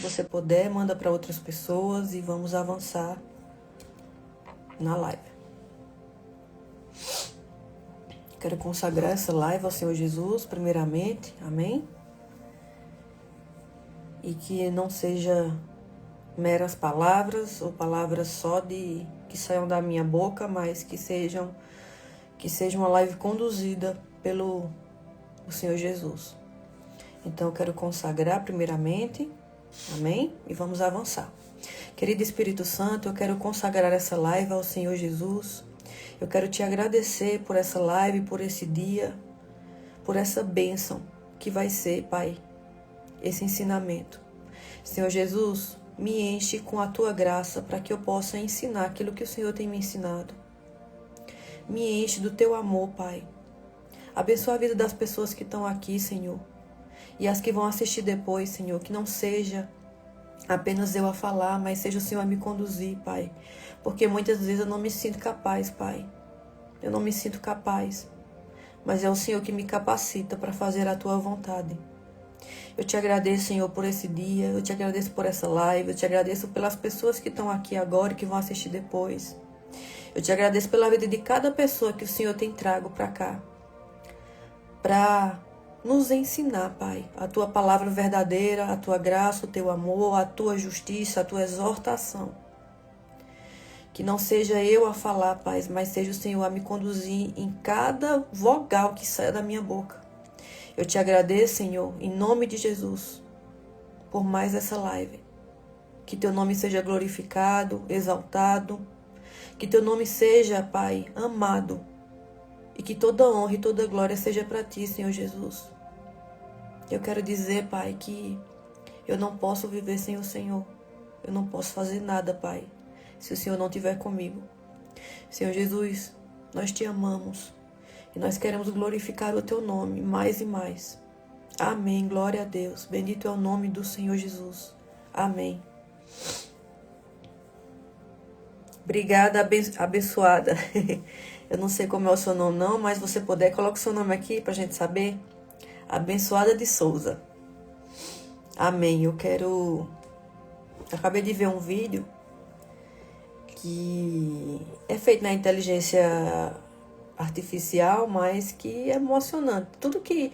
você puder, manda para outras pessoas e vamos avançar na live. Quero consagrar essa live ao Senhor Jesus, primeiramente, amém? E que não seja meras palavras ou palavras só que saiam da minha boca, mas que seja uma live conduzida pelo Senhor Jesus. Então eu quero consagrar primeiramente, amém? E vamos avançar. Querido Espírito Santo, eu quero consagrar essa live ao Senhor Jesus. Eu quero te agradecer por essa live, por esse dia, por essa bênção que vai ser, Pai, esse ensinamento. Senhor Jesus, me enche com a tua graça para que eu possa ensinar aquilo que o Senhor tem me ensinado. Me enche do teu amor, Pai. Abençoa a vida das pessoas que estão aqui, Senhor. E as que vão assistir depois, Senhor, que não seja apenas eu a falar, mas seja o Senhor a me conduzir, Pai. Porque muitas vezes eu não me sinto capaz, Pai. Eu não me sinto capaz. Mas é o Senhor que me capacita para fazer a tua vontade. Eu te agradeço, Senhor, por esse dia. Eu te agradeço por essa live. Eu te agradeço pelas pessoas que estão aqui agora e que vão assistir depois. Eu te agradeço pela vida de cada pessoa que o Senhor tem trago para cá. Para nos ensinar, Pai, a tua palavra verdadeira, a tua graça, o teu amor, a tua justiça, a tua exortação. Que não seja eu a falar, Pai, mas seja o Senhor a me conduzir em cada vogal que saia da minha boca. Eu te agradeço, Senhor, em nome de Jesus, por mais essa live. Que teu nome seja glorificado, exaltado. Que teu nome seja, Pai, amado. E que toda honra e toda glória seja para ti, Senhor Jesus. Eu quero dizer, Pai, que eu não posso viver sem o Senhor. Eu não posso fazer nada, Pai, se o Senhor não estiver comigo. Senhor Jesus, nós te amamos. E nós queremos glorificar o teu nome mais e mais. Amém. Glória a Deus. Bendito é o nome do Senhor Jesus. Amém. Obrigada, abençoada. Eu não sei como é o seu nome não, mas se você puder, coloque o seu nome aqui pra gente saber. Abençoada de Souza. Amém. Acabei de ver um vídeo que é feito na inteligência artificial, mas que é emocionante. Tudo que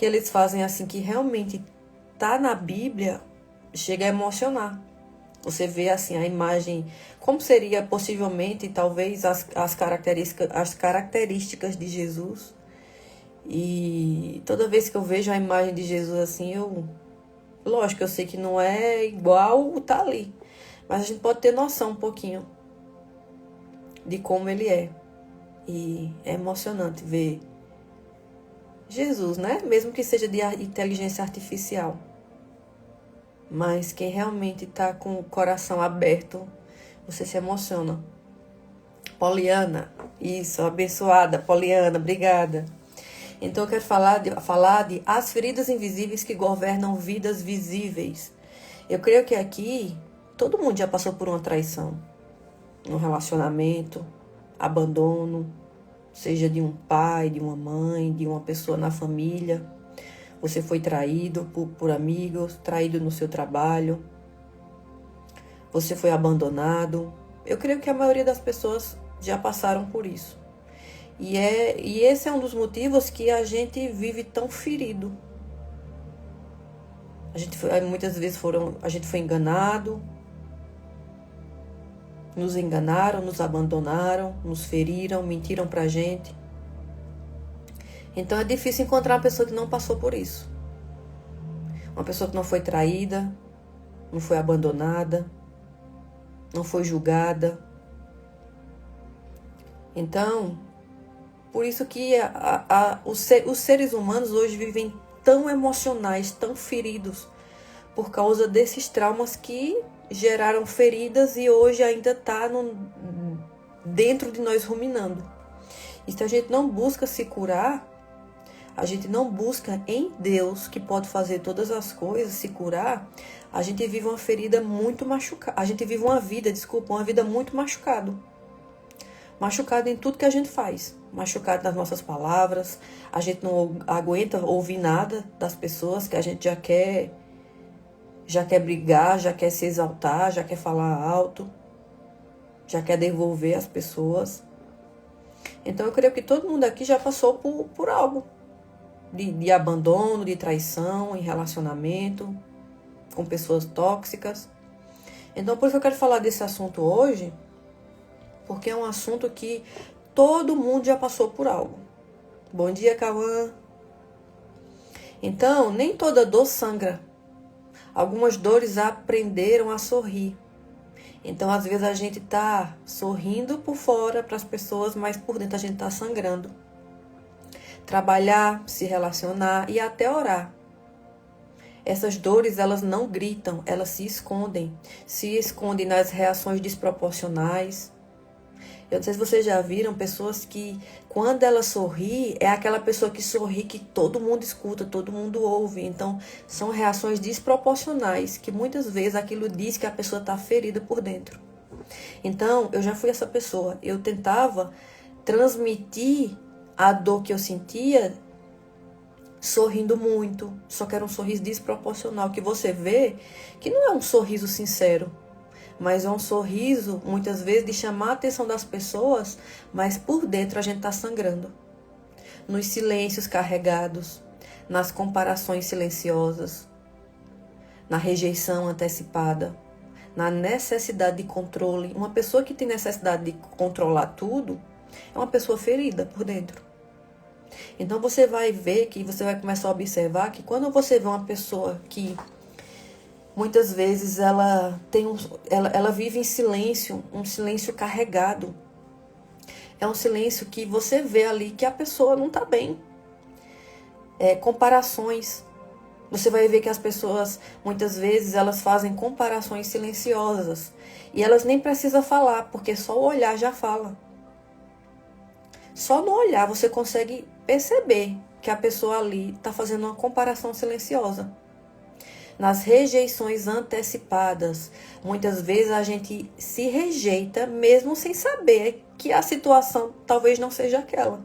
eles fazem assim, que realmente tá na Bíblia, chega a emocionar. Você vê assim a imagem, como seria possivelmente, talvez, as características de Jesus. E toda vez que eu vejo a imagem de Jesus assim, lógico, eu sei que não é igual o tá ali, mas a gente pode ter noção um pouquinho de como ele é. E é emocionante ver Jesus, né? Mesmo que seja de inteligência artificial. Mas quem realmente está com o coração aberto, você se emociona. Poliana, isso, abençoada, Poliana, obrigada. Então eu quero falar de as feridas invisíveis que governam vidas visíveis. Eu creio que aqui todo mundo já passou por uma traição. Um relacionamento, abandono, seja de um pai, de uma mãe, de uma pessoa na família. Você foi traído por amigos, traído no seu trabalho. Você foi abandonado. Eu creio que a maioria das pessoas já passaram por isso. E esse é um dos motivos que a gente vive tão ferido. Muitas vezes a gente foi enganado. Nos enganaram, nos abandonaram, nos feriram, mentiram pra gente. Então é difícil encontrar uma pessoa que não passou por isso. Uma pessoa que não foi traída, não foi abandonada, não foi julgada. Então, por isso que os seres humanos hoje vivem tão emocionais, tão feridos, por causa desses traumas que geraram feridas e hoje ainda está dentro de nós ruminando. E se a gente não busca se curar, a gente não busca em Deus, que pode fazer todas as coisas, se curar, a gente vive uma ferida muito machucada. A gente vive uma vida muito machucada. Machucado em tudo que a gente faz. Machucado nas nossas palavras. A gente não aguenta ouvir nada das pessoas, que a gente já quer já quer brigar, já quer se exaltar, já quer falar alto, já quer devolver as pessoas. Então eu creio que todo mundo aqui já passou por algo de abandono, de traição em relacionamento, com pessoas tóxicas. Então por isso eu quero falar desse assunto hoje, porque é um assunto que todo mundo já passou por algo. Bom dia, Cauã. Então, nem toda dor sangra. Algumas dores aprenderam a sorrir. Então, às vezes a gente tá sorrindo por fora para as pessoas, mas por dentro a gente tá sangrando. Trabalhar, se relacionar e até orar. Essas dores, elas não gritam, elas se escondem nas reações desproporcionais. Eu não sei se vocês já viram pessoas que, quando ela sorri, é aquela pessoa que sorri que todo mundo escuta, todo mundo ouve. Então, são reações desproporcionais, que muitas vezes aquilo diz que a pessoa está ferida por dentro. Então, eu já fui essa pessoa. Eu tentava transmitir a dor que eu sentia sorrindo muito, só que era um sorriso desproporcional, que você vê que não é um sorriso sincero, mas é um sorriso, muitas vezes, de chamar a atenção das pessoas, mas por dentro a gente está sangrando. Nos silêncios carregados, nas comparações silenciosas, na rejeição antecipada, na necessidade de controle. Uma pessoa que tem necessidade de controlar tudo é uma pessoa ferida por dentro. Então você vai ver que você vai começar a observar que quando você vê uma pessoa que muitas vezes ela vive em silêncio, um silêncio carregado. É um silêncio que você vê ali que a pessoa não está bem. Comparações. Você vai ver que as pessoas, muitas vezes, elas fazem comparações silenciosas. E elas nem precisam falar, porque só o olhar já fala. Só no olhar você consegue perceber que a pessoa ali está fazendo uma comparação silenciosa. Nas rejeições antecipadas, muitas vezes a gente se rejeita mesmo sem saber que a situação talvez não seja aquela.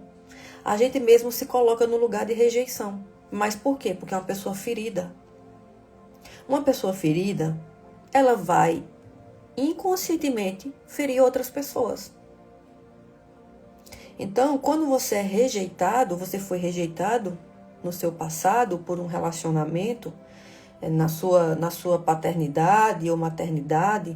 A gente mesmo se coloca no lugar de rejeição. Mas por quê? Porque é uma pessoa ferida. Uma pessoa ferida, ela vai inconscientemente ferir outras pessoas. Então, quando você é rejeitado, você foi rejeitado no seu passado por um relacionamento, na sua paternidade ou maternidade,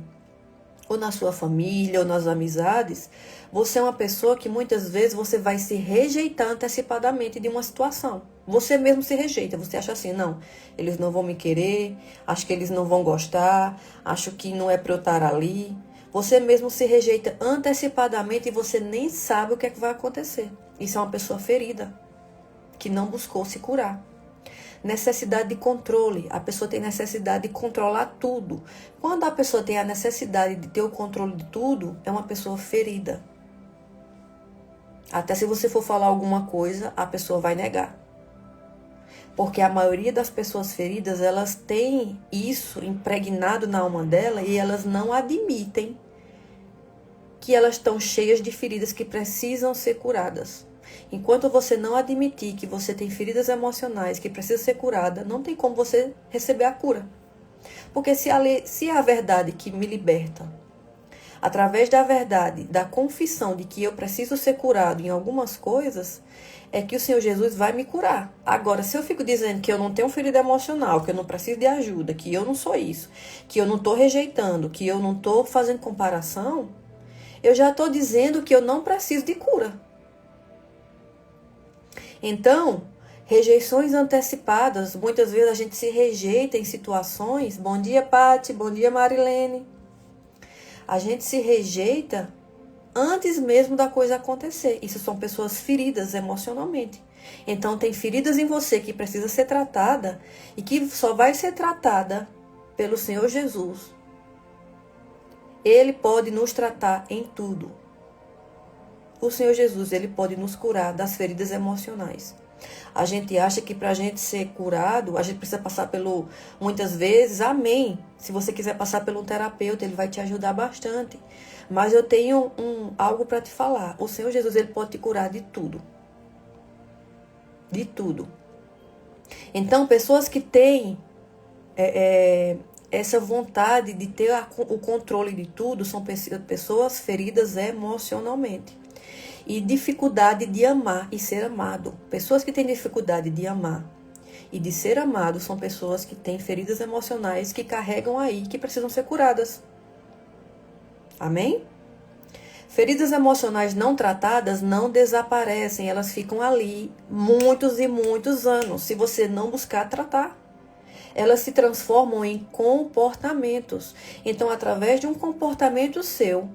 ou na sua família, ou nas amizades, você é uma pessoa que muitas vezes você vai se rejeitar antecipadamente de uma situação. Você mesmo se rejeita, você acha assim, não, eles não vão me querer, acho que eles não vão gostar, acho que não é para eu estar ali. Você mesmo se rejeita antecipadamente e você nem sabe o que é que vai acontecer. Isso é uma pessoa ferida, que não buscou se curar. Necessidade de controle. A pessoa tem necessidade de controlar tudo. Quando a pessoa tem a necessidade de ter o controle de tudo, é uma pessoa ferida. Até se você for falar alguma coisa, a pessoa vai negar. Porque a maioria das pessoas feridas, elas têm isso impregnado na alma dela e elas não admitem que elas estão cheias de feridas que precisam ser curadas. Enquanto você não admitir que você tem feridas emocionais que precisam ser curadas, não tem como você receber a cura. Porque se a verdade que me liberta, através da verdade, da confissão de que eu preciso ser curado em algumas coisas, é que o Senhor Jesus vai me curar. Agora, se eu fico dizendo que eu não tenho ferida emocional, que eu não preciso de ajuda, que eu não sou isso, que eu não estou rejeitando, que eu não estou fazendo comparação, eu já estou dizendo que eu não preciso de cura. Então, rejeições antecipadas, muitas vezes a gente se rejeita em situações. Bom dia, Pati, bom dia, Marilene. A gente se rejeita antes mesmo da coisa acontecer. Isso são pessoas feridas emocionalmente. Então, tem feridas em você que precisa ser tratada e que só vai ser tratada pelo Senhor Jesus. Ele pode nos tratar em tudo. O Senhor Jesus, ele pode nos curar das feridas emocionais. A gente acha que para a gente ser curado, a gente precisa passar pelo, muitas vezes, amém. Se você quiser passar pelo um terapeuta, ele vai te ajudar bastante. Mas eu tenho algo para te falar. O Senhor Jesus, ele pode te curar de tudo. De tudo. Então, pessoas que têm essa vontade de ter o controle de tudo são pessoas feridas emocionalmente. E dificuldade de amar e ser amado. Pessoas que têm dificuldade de amar e de ser amado são pessoas que têm feridas emocionais que carregam aí, que precisam ser curadas. Amém? Feridas emocionais não tratadas não desaparecem, elas ficam ali muitos e muitos anos, se você não buscar tratar. Elas se transformam em comportamentos. Então, através de um comportamento seu,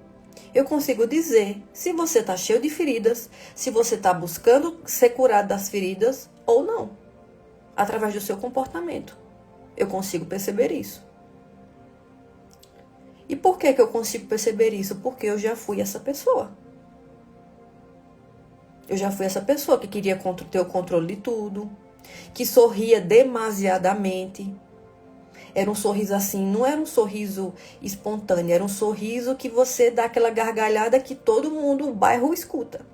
eu consigo dizer se você está cheio de feridas, se você está buscando ser curado das feridas ou não. Através do seu comportamento. Eu consigo perceber isso. E por que eu consigo perceber isso? Porque eu já fui essa pessoa. Eu já fui essa pessoa que queria ter o controle de tudo, que sorria demasiadamente. Era um sorriso assim, não era um sorriso espontâneo, era um sorriso que você dá aquela gargalhada que todo mundo, o bairro, escuta.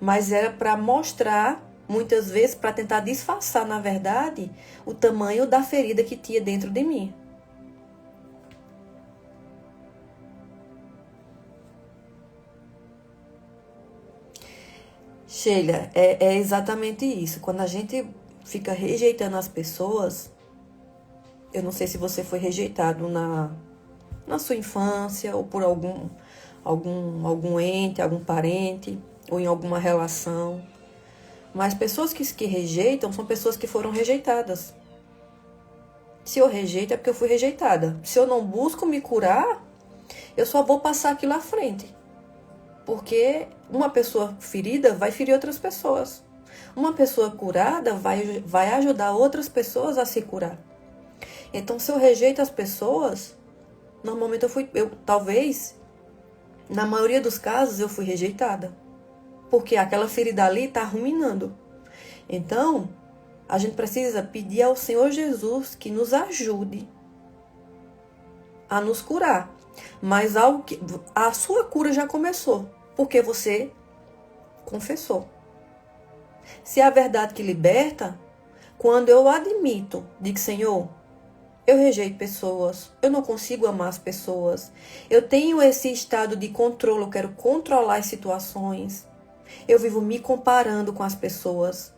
Mas era para mostrar, muitas vezes, para tentar disfarçar, na verdade, o tamanho da ferida que tinha dentro de mim. Sheila, é exatamente isso. Quando a gente fica rejeitando as pessoas, eu não sei se você foi rejeitado na sua infância ou por algum ente, algum parente ou em alguma relação. Mas pessoas que rejeitam são pessoas que foram rejeitadas. Se eu rejeito é porque eu fui rejeitada. Se eu não busco me curar, eu só vou passar aquilo à frente. Porque uma pessoa ferida vai ferir outras pessoas. Uma pessoa curada vai ajudar outras pessoas a se curar. Então, se eu rejeito as pessoas, normalmente talvez, na maioria dos casos, eu fui rejeitada. Porque aquela ferida ali está ruminando. Então, a gente precisa pedir ao Senhor Jesus que nos ajude a nos curar. Mas a sua cura já começou. Porque você confessou. Se é a verdade que liberta, quando eu admito, digo, Senhor, eu rejeito pessoas, eu não consigo amar as pessoas, eu tenho esse estado de controle, eu quero controlar as situações, eu vivo me comparando com as pessoas,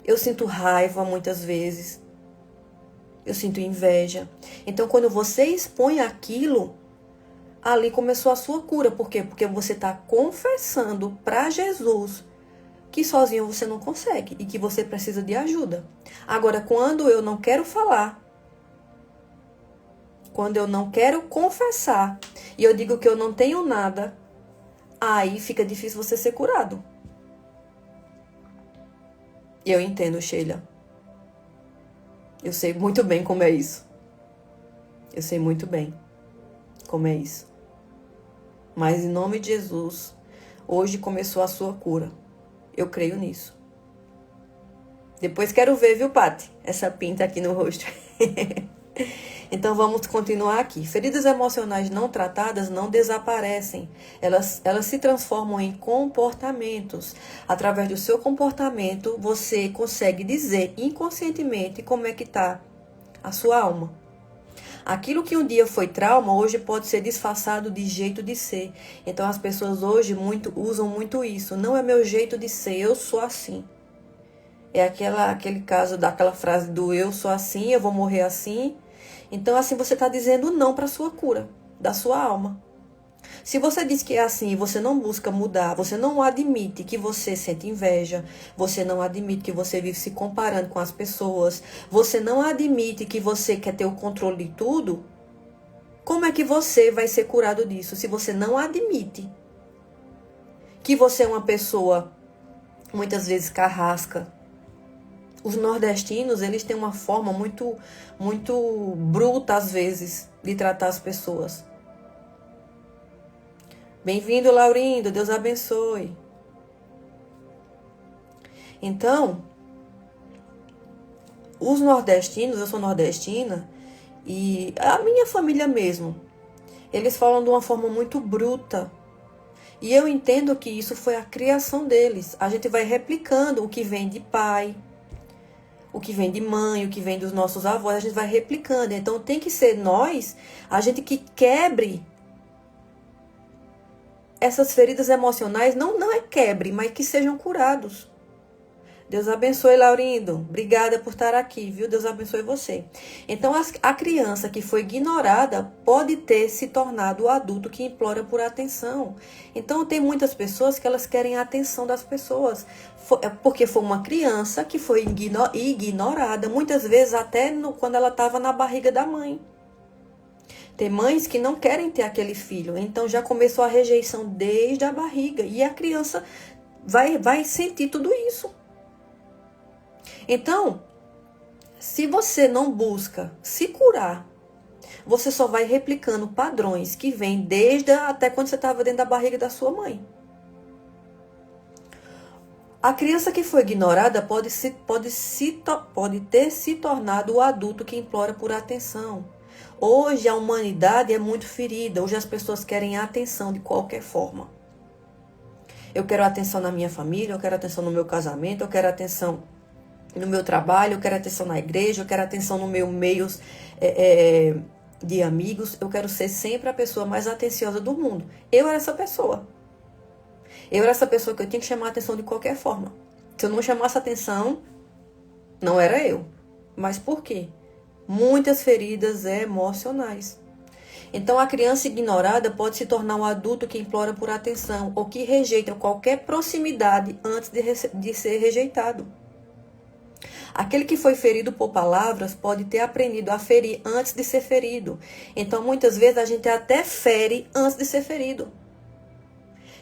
eu sinto raiva muitas vezes, eu sinto inveja. Então, quando você expõe aquilo, ali começou a sua cura. Por quê? Porque você está confessando para Jesus que sozinho você não consegue e que você precisa de ajuda. Agora, quando eu não quero falar, quando eu não quero confessar e eu digo que eu não tenho nada, aí fica difícil você ser curado. E eu entendo, Sheila. Eu sei muito bem como é isso. Eu sei muito bem como é isso. Mas em nome de Jesus, hoje começou a sua cura. Eu creio nisso. Depois quero ver, viu, Pati? Essa pinta aqui no rosto. Então vamos continuar aqui. Feridas emocionais não tratadas não desaparecem. Elas se transformam em comportamentos. Através do seu comportamento, você consegue dizer inconscientemente como é que está a sua alma. Aquilo que um dia foi trauma, hoje pode ser disfarçado de jeito de ser. Então as pessoas hoje usam muito isso. Não é meu jeito de ser, eu sou assim. É aquele caso daquela frase do eu sou assim, eu vou morrer assim. Então assim você está dizendo não para a sua cura, da sua alma. Se você diz que é assim e você não busca mudar, você não admite que você sente inveja, você não admite que você vive se comparando com as pessoas, você não admite que você quer ter o controle de tudo, como é que você vai ser curado disso se você não admite que você é uma pessoa muitas vezes carrasca? Os nordestinos, eles têm uma forma muito bruta às vezes de tratar as pessoas. Bem-vindo, Laurindo. Deus abençoe. Então, os nordestinos, eu sou nordestina, e a minha família mesmo, eles falam de uma forma muito bruta. E eu entendo que isso foi a criação deles. A gente vai replicando o que vem de pai, o que vem de mãe, o que vem dos nossos avós, a gente vai replicando. Então tem que ser nós, a gente que quebre essas feridas emocionais, não é quebre, mas que sejam curados. Deus abençoe, Laurindo. Obrigada por estar aqui, viu? Deus abençoe você. Então, a criança que foi ignorada pode ter se tornado o adulto que implora por atenção. Então, tem muitas pessoas que elas querem a atenção das pessoas. Porque foi uma criança que foi ignorada, muitas vezes até quando ela estava na barriga da mãe. Tem mães que não querem ter aquele filho, então já começou a rejeição desde a barriga. E a criança vai sentir tudo isso. Então, se você não busca se curar, você só vai replicando padrões que vêm desde até quando você estava dentro da barriga da sua mãe. A criança que foi ignorada pode ter se tornado o adulto que implora por atenção. Hoje a humanidade é muito ferida, hoje as pessoas querem atenção de qualquer forma. Eu quero atenção na minha família, eu quero atenção no meu casamento, eu quero atenção no meu trabalho, eu quero atenção na igreja, eu quero atenção no meu meio de amigos, eu quero ser sempre a pessoa mais atenciosa do mundo. Eu era essa pessoa. Eu era essa pessoa que eu tinha que chamar a atenção de qualquer forma. Se eu não chamasse atenção, não era eu. Mas por quê? Muitas feridas emocionais. Então a criança ignorada pode se tornar um adulto que implora por atenção ou que rejeita qualquer proximidade antes de ser rejeitado. Aquele que foi ferido por palavras pode ter aprendido a ferir antes de ser ferido. Então, muitas vezes, a gente até fere antes de ser ferido.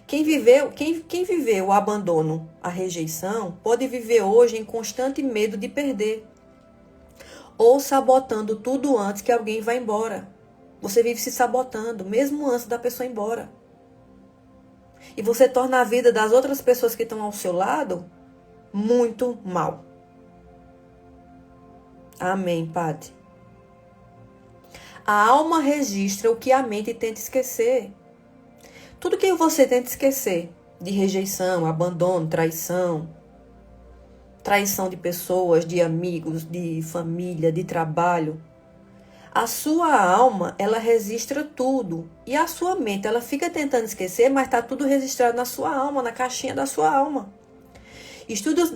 Quem viveu o abandono, a rejeição, pode viver hoje em constante medo de perder. Ou sabotando tudo antes que alguém vá embora. Você vive se sabotando, mesmo antes da pessoa ir embora. E você torna a vida das outras pessoas que estão ao seu lado muito mal. Amém, Pati. A alma registra o que a mente tenta esquecer. Tudo que você tenta esquecer, de rejeição, abandono, traição de pessoas, de amigos, de família, de trabalho, a sua alma, ela registra tudo. E a sua mente, ela fica tentando esquecer, mas está tudo registrado na sua alma, na caixinha da sua alma. Estudos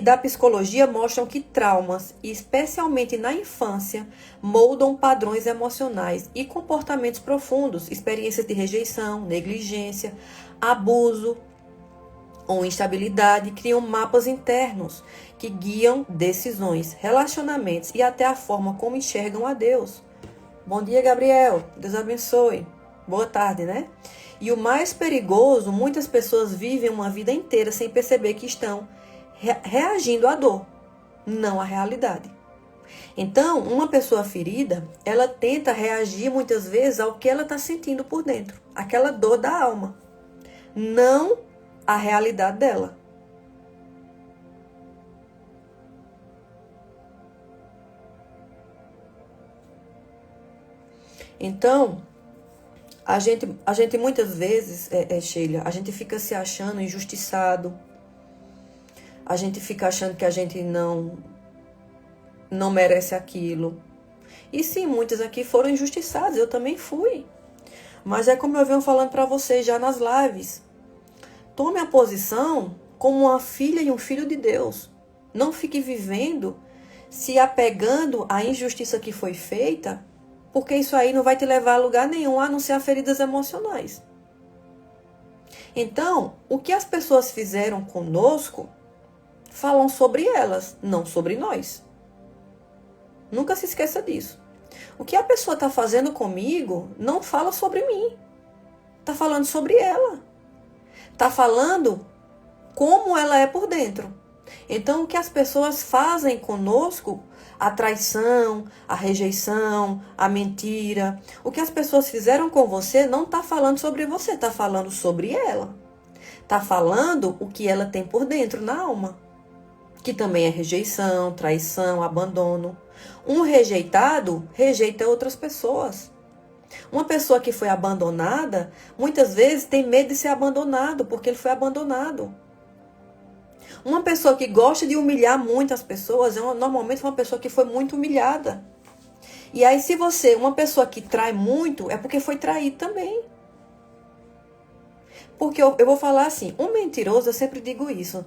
da psicologia mostram que traumas, especialmente na infância, moldam padrões emocionais e comportamentos profundos, experiências de rejeição, negligência, abuso ou instabilidade, criam mapas internos que guiam decisões, relacionamentos e até a forma como enxergam a Deus. Bom dia, Gabriel. Deus abençoe. Boa tarde, né? E o mais perigoso, muitas pessoas vivem uma vida inteira sem perceber que estão reagindo à dor, não à realidade. Então, uma pessoa ferida, ela tenta reagir muitas vezes ao que ela está sentindo por dentro, aquela dor da alma, não à realidade dela. Então, a gente muitas vezes, Sheila, a gente fica se achando injustiçado. A gente fica achando que a gente não merece aquilo. E sim, muitos aqui foram injustiçados, eu também fui. Mas é como eu venho falando para vocês já nas lives. Tome a posição como uma filha e um filho de Deus. Não fique vivendo, se apegando à injustiça que foi feita, porque isso aí não vai te levar a lugar nenhum, a não ser a feridas emocionais. Então, o que as pessoas fizeram conosco, falam sobre elas, não sobre nós. Nunca se esqueça disso. O que a pessoa está fazendo comigo não fala sobre mim. Está falando sobre ela. Está falando como ela é por dentro. Então, o que as pessoas fazem conosco, a traição, a rejeição, a mentira, o que as pessoas fizeram com você não está falando sobre você, está falando sobre ela. Está falando o que ela tem por dentro na alma. Que também é rejeição, traição, abandono. Um rejeitado rejeita outras pessoas. Uma pessoa que foi abandonada, muitas vezes tem medo de ser abandonado, porque ele foi abandonado. Uma pessoa que gosta de humilhar muitas pessoas normalmente uma pessoa que foi muito humilhada. E aí, se você, uma pessoa que trai muito, é porque foi traído também. Porque eu vou falar assim, um mentiroso, eu sempre digo isso,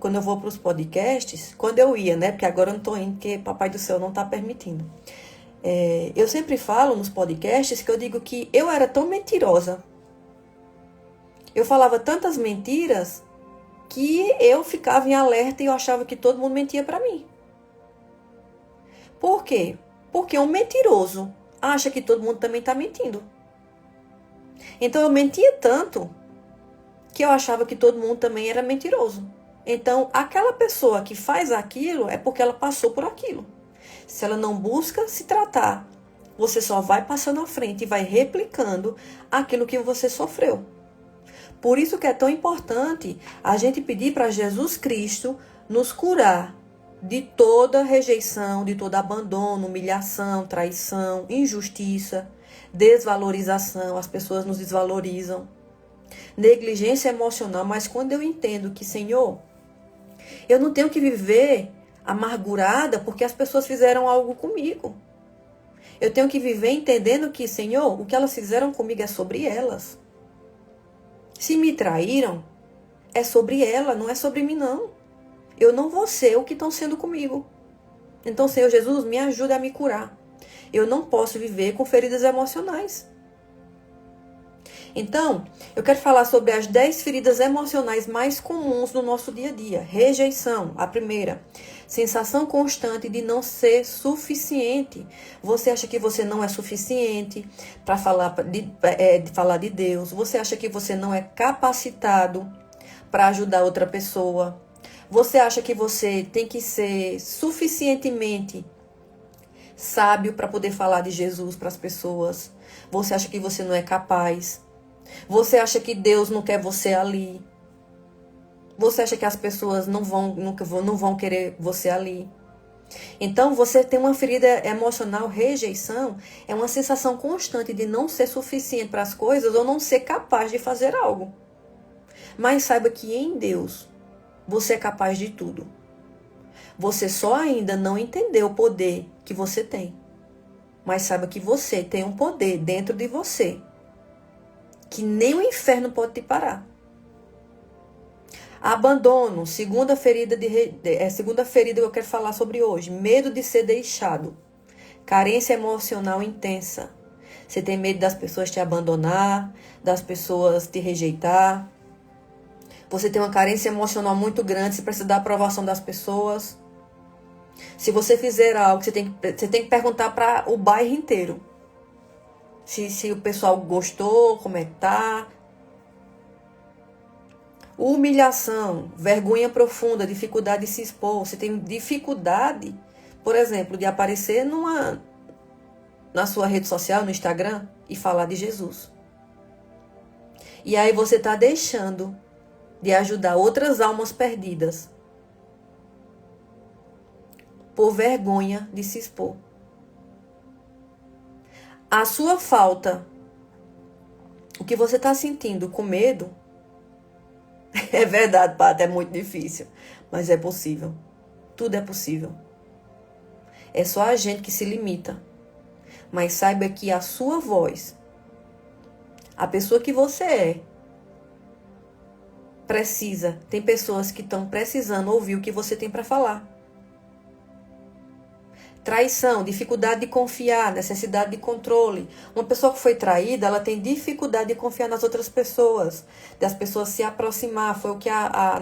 quando eu vou para os podcasts, quando eu ia, né? Porque agora eu não estou indo, porque Papai do Céu não está permitindo. Eu sempre falo nos podcasts que eu digo que eu era tão mentirosa. Eu falava tantas mentiras que eu ficava em alerta e eu achava que todo mundo mentia para mim. Por quê? Porque um mentiroso acha que todo mundo também está mentindo. Então eu mentia tanto que eu achava que todo mundo também era mentiroso. Então aquela pessoa que faz aquilo é porque ela passou por aquilo. Se ela não busca se tratar, você só vai passando à frente e vai replicando aquilo que você sofreu. Por isso que é tão importante a gente pedir para Jesus Cristo nos curar de toda rejeição, de todo abandono, humilhação, traição, injustiça, desvalorização. As pessoas nos desvalorizam. Negligência emocional. Mas quando eu entendo que, Senhor, eu não tenho que viver amargurada porque as pessoas fizeram algo comigo. Eu tenho que viver entendendo que, Senhor, o que elas fizeram comigo é sobre elas. Se me traíram, é sobre ela, não é sobre mim, não. Eu não vou ser o que estão sendo comigo. Então, Senhor Jesus, me ajuda a me curar. Eu não posso viver com feridas emocionais. Então, eu quero falar sobre as 10 feridas emocionais mais comuns no nosso dia a dia. Rejeição, a primeira. Sensação constante de não ser suficiente. Você acha que você não é suficiente para falar de Deus. Você acha que você não é capacitado para ajudar outra pessoa. Você acha que você tem que ser suficientemente sábio para poder falar de Jesus para as pessoas. Você acha que você não é capaz. Você acha que Deus não quer você ali. Você acha que as pessoas não vão querer você ali. Então, você tem uma ferida emocional, rejeição, é uma sensação constante de não ser suficiente para as coisas ou não ser capaz de fazer algo. Mas saiba que em Deus, você é capaz de tudo. Você só ainda não entendeu o poder que você tem. Mas saiba que você tem um poder dentro de você que nem o inferno pode te parar. Abandono, segunda ferida que eu quero falar sobre hoje. Medo de ser deixado. Carência emocional intensa. Você tem medo das pessoas te abandonar, das pessoas te rejeitar. Você tem uma carência emocional muito grande, você precisa da aprovação das pessoas. Se você fizer algo, você tem que perguntar para o bairro inteiro. Se o pessoal gostou, como é que tá. Humilhação, vergonha profunda, dificuldade de se expor. Você tem dificuldade, por exemplo, de aparecer na sua rede social, no Instagram, e falar de Jesus. E aí você está deixando de ajudar outras almas perdidas por vergonha de se expor. A sua falta, o que você está sentindo com medo, é verdade, Pata, é muito difícil, mas é possível. Tudo é possível. É só a gente que se limita. Mas saiba que a sua voz, a pessoa que você é, precisa. Tem pessoas que estão precisando ouvir o que você tem para falar. Traição, dificuldade de confiar, necessidade de controle. Uma pessoa que foi traída, ela tem dificuldade de confiar nas outras pessoas, das pessoas se aproximar. Foi o que a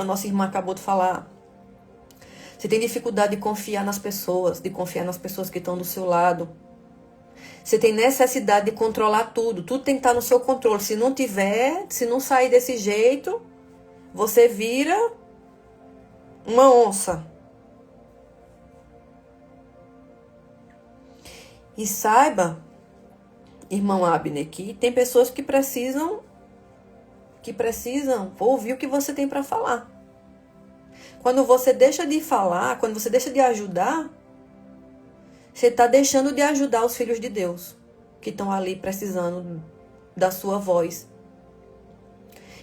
nossa irmã acabou de falar. Você tem dificuldade de confiar nas pessoas, que estão do seu lado. Você tem necessidade de controlar tudo. Tudo tem que estar no seu controle. Se não tiver, se não sair desse jeito, você vira uma onça. E saiba, irmão Abner, que tem pessoas que precisam ouvir o que você tem para falar. Quando você deixa de falar, quando você deixa de ajudar, você está deixando de ajudar os filhos de Deus, que estão ali precisando da sua voz.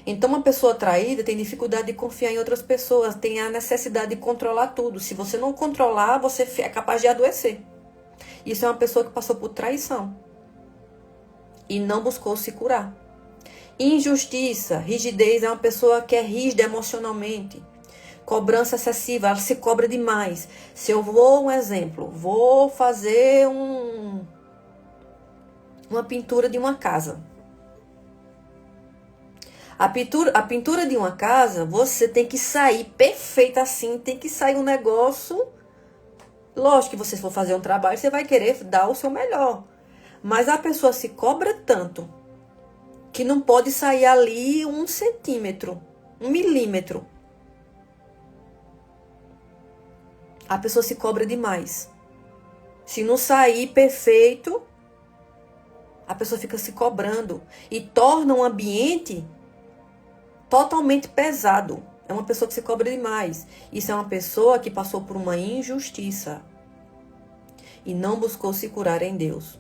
Então, uma pessoa traída tem dificuldade de confiar em outras pessoas, tem a necessidade de controlar tudo. Se você não controlar, você é capaz de adoecer. Isso é uma pessoa que passou por traição e não buscou se curar. Injustiça, rigidez é uma pessoa que é rígida emocionalmente. Cobrança excessiva, ela se cobra demais. Se eu vou, um exemplo, vou fazer uma pintura de uma casa. A pintura de uma casa, você tem que sair perfeita assim, tem que sair um negócio. Lógico que você for fazer um trabalho, você vai querer dar o seu melhor. Mas a pessoa se cobra tanto que não pode sair ali 1 centímetro, 1 milímetro. A pessoa se cobra demais. Se não sair perfeito, a pessoa fica se cobrando e torna um ambiente totalmente pesado. É uma pessoa que se cobra demais. Isso é uma pessoa que passou por uma injustiça e não buscou se curar em Deus.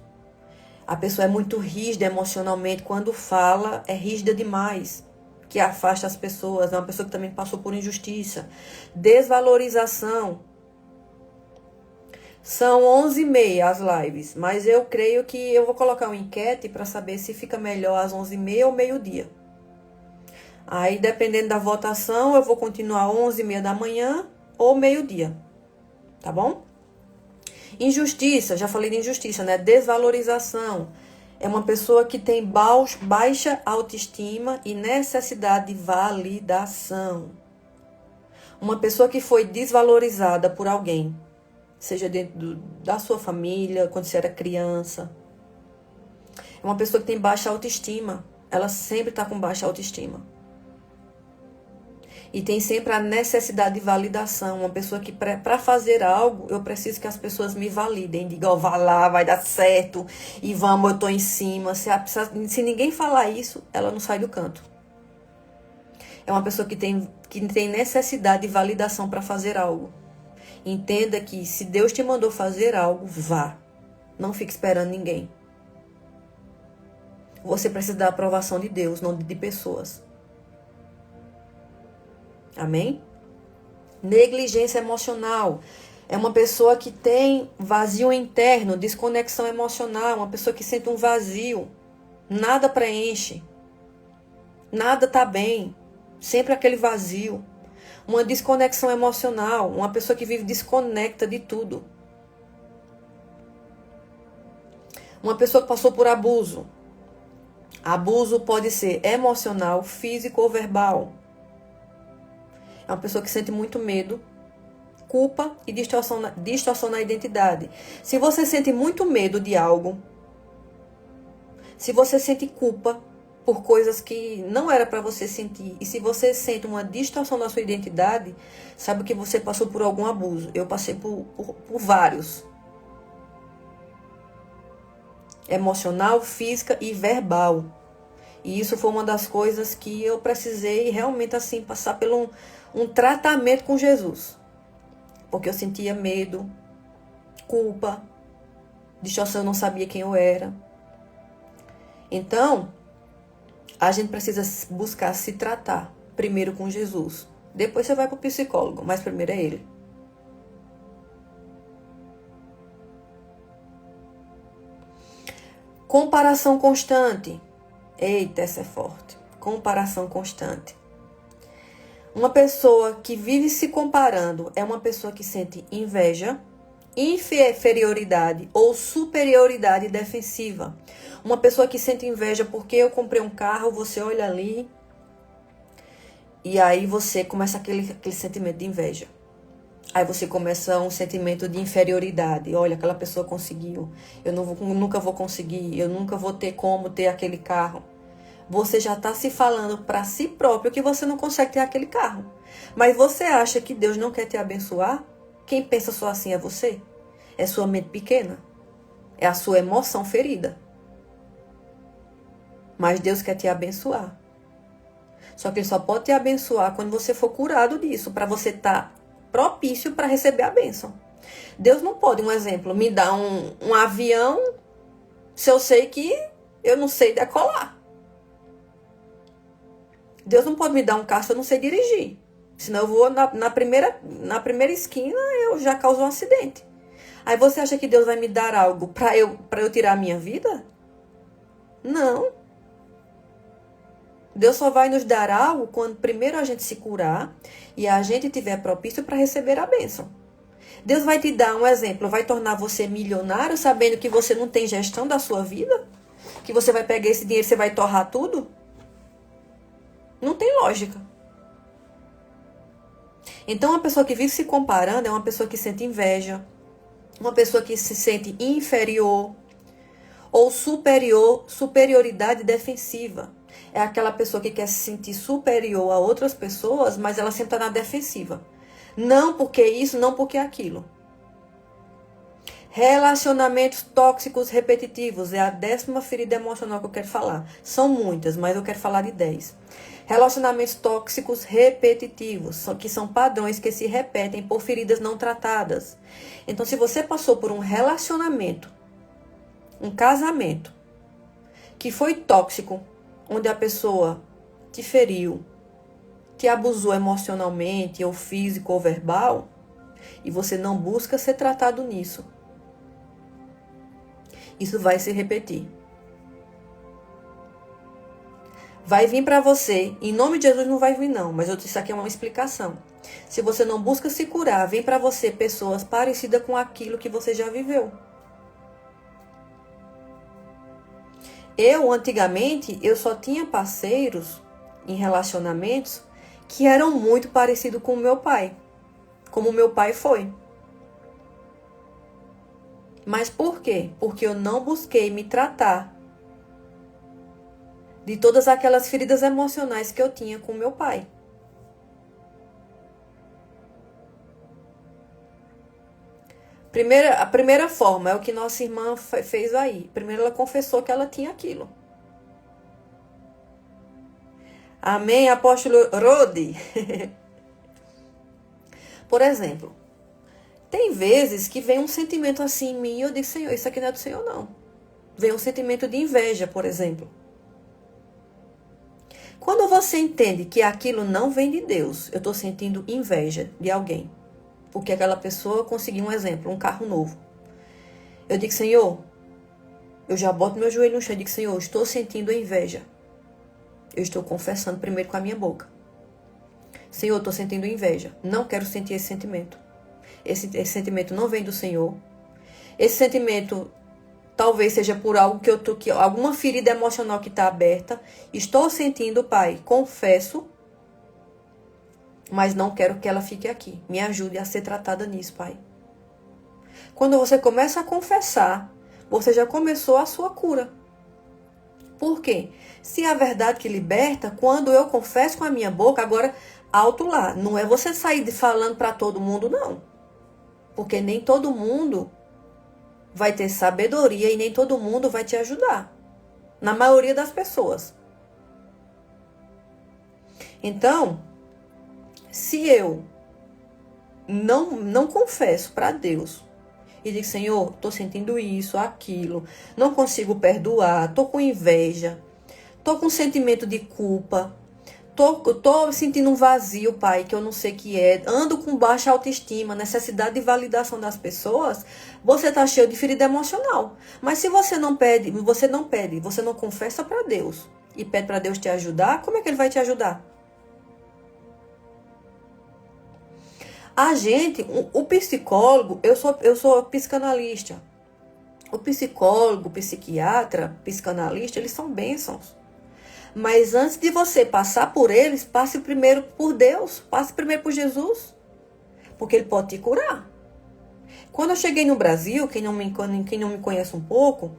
A pessoa é muito rígida emocionalmente. Quando fala, é rígida demais, que afasta as pessoas. É uma pessoa que também passou por injustiça. Desvalorização. São 11h30 as lives, mas eu creio que eu vou colocar uma enquete para saber se fica melhor às 11h30 ou meio-dia. Aí, dependendo da votação, eu vou continuar 11h30 da manhã ou meio-dia. Tá bom? Injustiça, já falei de injustiça, né? Desvalorização. É uma pessoa que tem baixa autoestima e necessidade de validação. Uma pessoa que foi desvalorizada por alguém, seja dentro da sua família, quando você era criança. É uma pessoa que tem baixa autoestima. Ela sempre está com baixa autoestima. E tem sempre a necessidade de validação. Uma pessoa que, para fazer algo, eu preciso que as pessoas me validem. Digam, ó, vai lá, vai dar certo. E vamos, eu tô em cima. Se ninguém falar isso, ela não sai do canto. É uma pessoa que tem necessidade de validação para fazer algo. Entenda que se Deus te mandou fazer algo, vá. Não fique esperando ninguém. Você precisa da aprovação de Deus, não de pessoas. Amém? Negligência emocional. É uma pessoa que tem vazio interno, desconexão emocional. Uma pessoa que sente um vazio. Nada preenche. Nada tá bem. Sempre aquele vazio. Uma desconexão emocional. Uma pessoa que vive desconecta de tudo. Uma pessoa que passou por abuso. Abuso pode ser emocional, físico ou verbal. É uma pessoa que sente muito medo, culpa e distorção na identidade. Se você sente muito medo de algo, se você sente culpa por coisas que não era para você sentir, e se você sente uma distorção da sua identidade, sabe que você passou por algum abuso. Eu passei por vários. Emocional, física e verbal. E isso foi uma das coisas que eu precisei realmente assim passar por um tratamento com Jesus. Porque eu sentia medo, culpa, distorção, eu não sabia quem eu era. Então, a gente precisa buscar se tratar primeiro com Jesus. Depois você vai para o psicólogo, mas primeiro é ele. Comparação constante. Eita, essa é forte. Comparação constante. Uma pessoa que vive se comparando é uma pessoa que sente inveja, inferioridade ou superioridade defensiva. Uma pessoa que sente inveja porque eu comprei um carro, você olha ali e aí você começa aquele sentimento de inveja. Aí você começa um sentimento de inferioridade. Olha, aquela pessoa conseguiu. Eu nunca vou conseguir. Eu nunca vou ter como ter aquele carro. Você já está se falando para si próprio que você não consegue ter aquele carro. Mas você acha que Deus não quer te abençoar? Quem pensa só assim é você. É sua mente pequena. É a sua emoção ferida. Mas Deus quer te abençoar. Só que Ele só pode te abençoar quando você for curado disso. Para você estar propício para receber a bênção. Deus não pode, um exemplo, me dar um avião se eu sei que eu não sei decolar. Deus não pode me dar um carro se eu não sei dirigir. Senão eu vou na primeira esquina, eu já causo um acidente. Aí você acha que Deus vai me dar algo para eu tirar a minha vida? Não. Deus só vai nos dar algo quando primeiro a gente se curar e a gente tiver propício para receber a bênção. Deus vai te dar um exemplo, vai tornar você milionário sabendo que você não tem gestão da sua vida? Que você vai pegar esse dinheiro e você vai torrar tudo? Não tem lógica. Então, uma pessoa que vive se comparando é uma pessoa que sente inveja, uma pessoa que se sente inferior ou superioridade defensiva. É aquela pessoa que quer se sentir superior a outras pessoas, mas ela sempre está na defensiva. Não porque isso, não porque aquilo. Relacionamentos tóxicos repetitivos é a 10ª ferida emocional que eu quero falar. São muitas, mas eu quero falar de 10. Relacionamentos tóxicos repetitivos, que são padrões que se repetem por feridas não tratadas. Então, se você passou por um relacionamento, um casamento, que foi tóxico, onde a pessoa te feriu, te abusou emocionalmente, ou físico ou verbal, e você não busca ser tratado nisso, isso vai se repetir. Vai vir para você, em nome de Jesus não vai vir não, mas isso aqui é uma explicação. Se você não busca se curar, vem para você pessoas parecidas com aquilo que você já viveu. Antigamente, eu só tinha parceiros em relacionamentos que eram muito parecidos com o meu pai, como o meu pai foi. Mas por quê? Porque eu não busquei me tratar de todas aquelas feridas emocionais que eu tinha com o meu pai. A primeira forma é o que nossa irmã fez aí. Primeiro ela confessou que ela tinha aquilo. Amém, apóstolo Rodi? Por exemplo, tem vezes que vem um sentimento assim em mim e eu digo, Senhor, isso aqui não é do Senhor não. Vem um sentimento de inveja, por exemplo. Quando você entende que aquilo não vem de Deus, eu estou sentindo inveja de alguém. Porque aquela pessoa conseguiu um exemplo, um carro novo. Eu digo, Senhor, eu já boto meu joelho no chão e digo, Senhor, estou sentindo inveja. Eu estou confessando primeiro com a minha boca. Senhor, estou sentindo inveja. Não quero sentir esse sentimento. Esse sentimento não vem do Senhor. Esse sentimento talvez seja por algo alguma ferida emocional que está aberta. Estou sentindo, Pai, confesso, mas não quero que ela fique aqui. Me ajude a ser tratada nisso, Pai. Quando você começa a confessar, você já começou a sua cura. Por quê? Se é a verdade que liberta, quando eu confesso com a minha boca, agora, alto lá. Não é você sair falando para todo mundo, não. Porque nem todo mundo vai ter sabedoria e nem todo mundo vai te ajudar. Na maioria das pessoas. Então, se eu não confesso para Deus e digo, Senhor, estou sentindo isso, aquilo, não consigo perdoar, estou com inveja, estou com sentimento de culpa, estou sentindo um vazio, Pai, que eu não sei o que é, ando com baixa autoestima, necessidade de validação das pessoas, você está cheio de ferida emocional. Mas se você não confessa para Deus e pede para Deus te ajudar, como é que Ele vai te ajudar? O psicólogo, eu sou psicanalista. O psicólogo, o psiquiatra, psicanalista, eles são bênçãos. Mas antes de você passar por eles, passe primeiro por Deus, passe primeiro por Jesus. Porque Ele pode te curar. Quando eu cheguei no Brasil, quem não me conhece um pouco,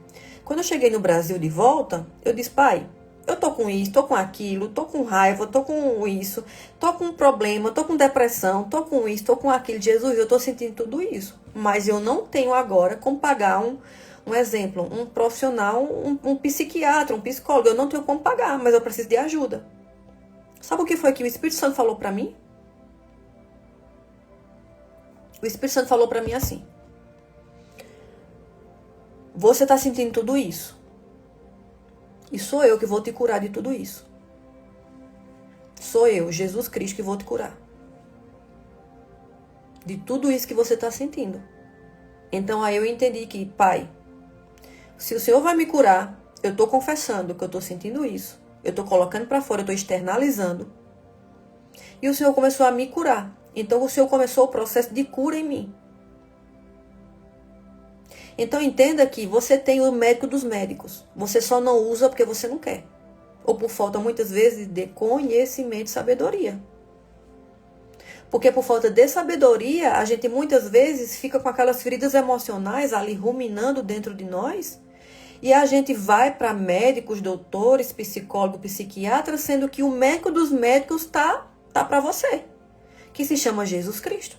quando eu cheguei no Brasil de volta, eu disse, Pai, eu tô com isso, tô com aquilo, tô com raiva, tô com isso, tô com problema, tô com depressão, tô com isso, tô com aquilo. Jesus, eu tô sentindo tudo isso. Mas eu não tenho agora como pagar um exemplo, um profissional, um psiquiatra, um psicólogo. Eu não tenho como pagar, mas eu preciso de ajuda. Sabe o que foi que o Espírito Santo falou pra mim? O Espírito Santo falou pra mim assim: você tá sentindo tudo isso? E sou eu que vou te curar de tudo isso. Sou eu, Jesus Cristo, que vou te curar. De tudo isso que você está sentindo. Então aí eu entendi que, Pai, se o Senhor vai me curar, eu estou confessando que eu estou sentindo isso. Eu estou colocando para fora, eu estou externalizando. E o Senhor começou a me curar. Então o Senhor começou o processo de cura em mim. Então entenda que você tem o médico dos médicos. Você só não usa porque você não quer. Ou por falta, muitas vezes, de conhecimento e sabedoria. Porque por falta de sabedoria, a gente muitas vezes fica com aquelas feridas emocionais ali ruminando dentro de nós. E a gente vai para médicos, doutores, psicólogos, psiquiatras, sendo que o médico dos médicos tá para você. Que se chama Jesus Cristo.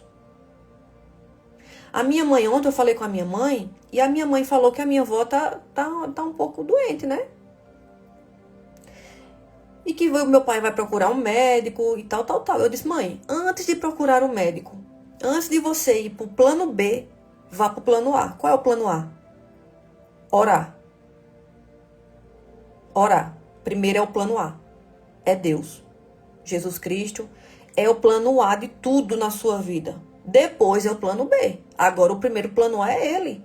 A minha mãe, ontem eu falei com a minha mãe, e a minha mãe falou que a minha avó tá um pouco doente, né? E que o meu pai vai procurar um médico e tal. Eu disse, mãe, antes de procurar um médico, antes de você ir pro plano B, vá pro plano A. Qual é o plano A? Orar. Orar. Primeiro é o plano A. É Deus. Jesus Cristo é o plano A de tudo na sua vida. Depois é o plano B. Agora o primeiro plano A é Ele.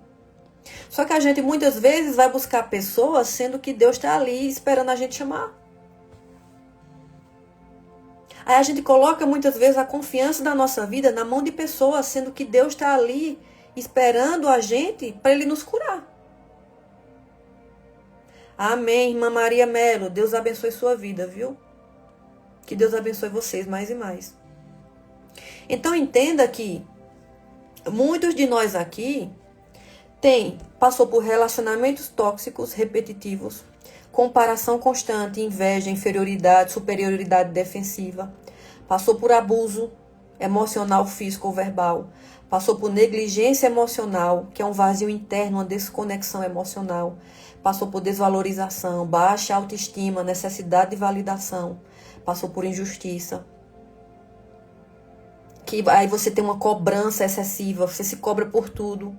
Só que a gente muitas vezes vai buscar pessoas sendo que Deus está ali esperando a gente chamar. Aí a gente coloca muitas vezes a confiança da nossa vida na mão de pessoas, sendo que Deus está ali esperando a gente para Ele nos curar. Amém, irmã Maria Melo. Deus abençoe sua vida, viu? Que Deus abençoe vocês mais e mais. Então entenda que muitos de nós aqui passou por relacionamentos tóxicos repetitivos, comparação constante, inveja, inferioridade, superioridade defensiva. Passou por abuso emocional, físico ou verbal. Passou por negligência emocional, que é um vazio interno, uma desconexão emocional. Passou por desvalorização, baixa autoestima, necessidade de validação. Passou por injustiça. Que aí você tem uma cobrança excessiva, você se cobra por tudo.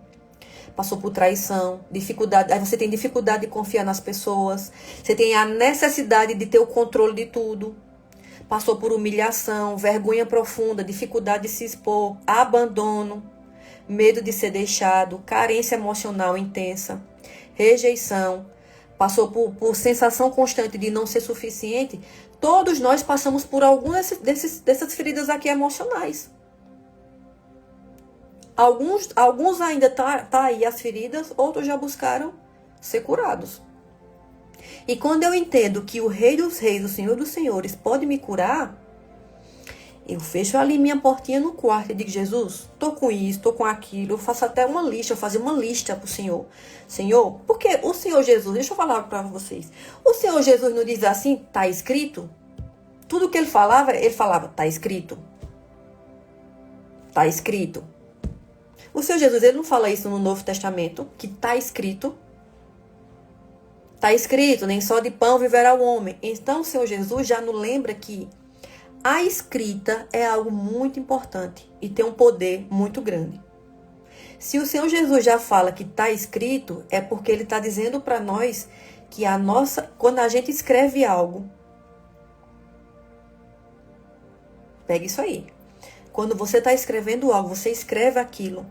Passou por traição, dificuldade, aí você tem dificuldade de confiar nas pessoas, você tem a necessidade de ter o controle de tudo. Passou por humilhação, vergonha profunda, dificuldade de se expor, abandono, medo de ser deixado, carência emocional intensa, rejeição. Passou por sensação constante de não ser suficiente. Todos nós passamos por algumas dessas feridas aqui emocionais. Alguns ainda tá aí as feridas, outros já buscaram ser curados. E quando eu entendo que o Rei dos Reis, o Senhor dos Senhores, pode me curar, eu fecho ali minha portinha no quarto e digo, Jesus, tô com isso, tô com aquilo, eu faço até uma lista, eu fazia uma lista pro Senhor. Senhor, porque o Senhor Jesus, deixa eu falar para vocês, o Senhor Jesus não diz assim, tá escrito? Tudo que ele falava, tá escrito. Tá escrito. O Senhor Jesus, ele não fala isso no Novo Testamento, que está escrito. Está escrito, nem só de pão viverá o homem. Então o Senhor Jesus já nos lembra que a escrita é algo muito importante e tem um poder muito grande. Se o Senhor Jesus já fala que está escrito, é porque ele está dizendo para nós que quando a gente escreve algo, pega isso aí. Quando você está escrevendo algo, você escreve aquilo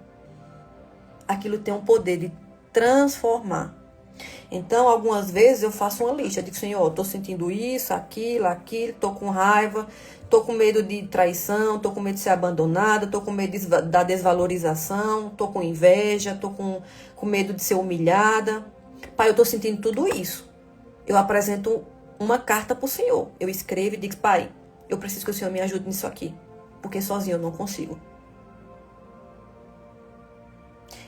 tem um poder de transformar. Então, algumas vezes eu faço uma lista. Eu digo, Senhor, estou sentindo isso, aquilo, estou com raiva, estou com medo de traição, estou com medo de ser abandonada, estou com medo da desvalorização, estou com inveja, estou com medo de ser humilhada. Pai, eu estou sentindo tudo isso. Eu apresento uma carta para o Senhor. Eu escrevo e digo, Pai, eu preciso que o Senhor me ajude nisso aqui, porque sozinho eu não consigo.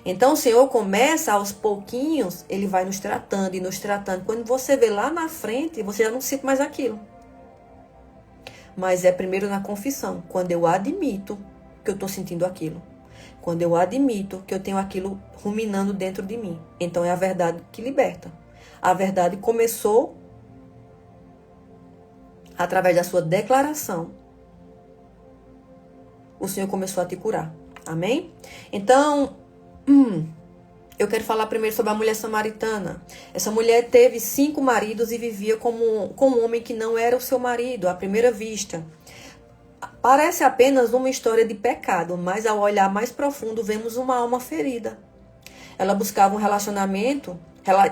Então o Senhor começa aos pouquinhos, Ele vai nos tratando e nos tratando. Quando você vê lá na frente, você já não sente mais aquilo. Mas é primeiro na confissão, quando eu admito que eu estou sentindo aquilo. Quando eu admito que eu tenho aquilo ruminando dentro de mim. Então é a verdade que liberta. A verdade começou através da sua declaração. O Senhor começou a te curar. Amém? Então, Eu quero falar primeiro sobre a mulher samaritana. Essa mulher teve 5 maridos e vivia com um homem que não era o seu marido, à primeira vista. Parece apenas uma história de pecado, mas ao olhar mais profundo, vemos uma alma ferida. Ela buscava um relacionamento,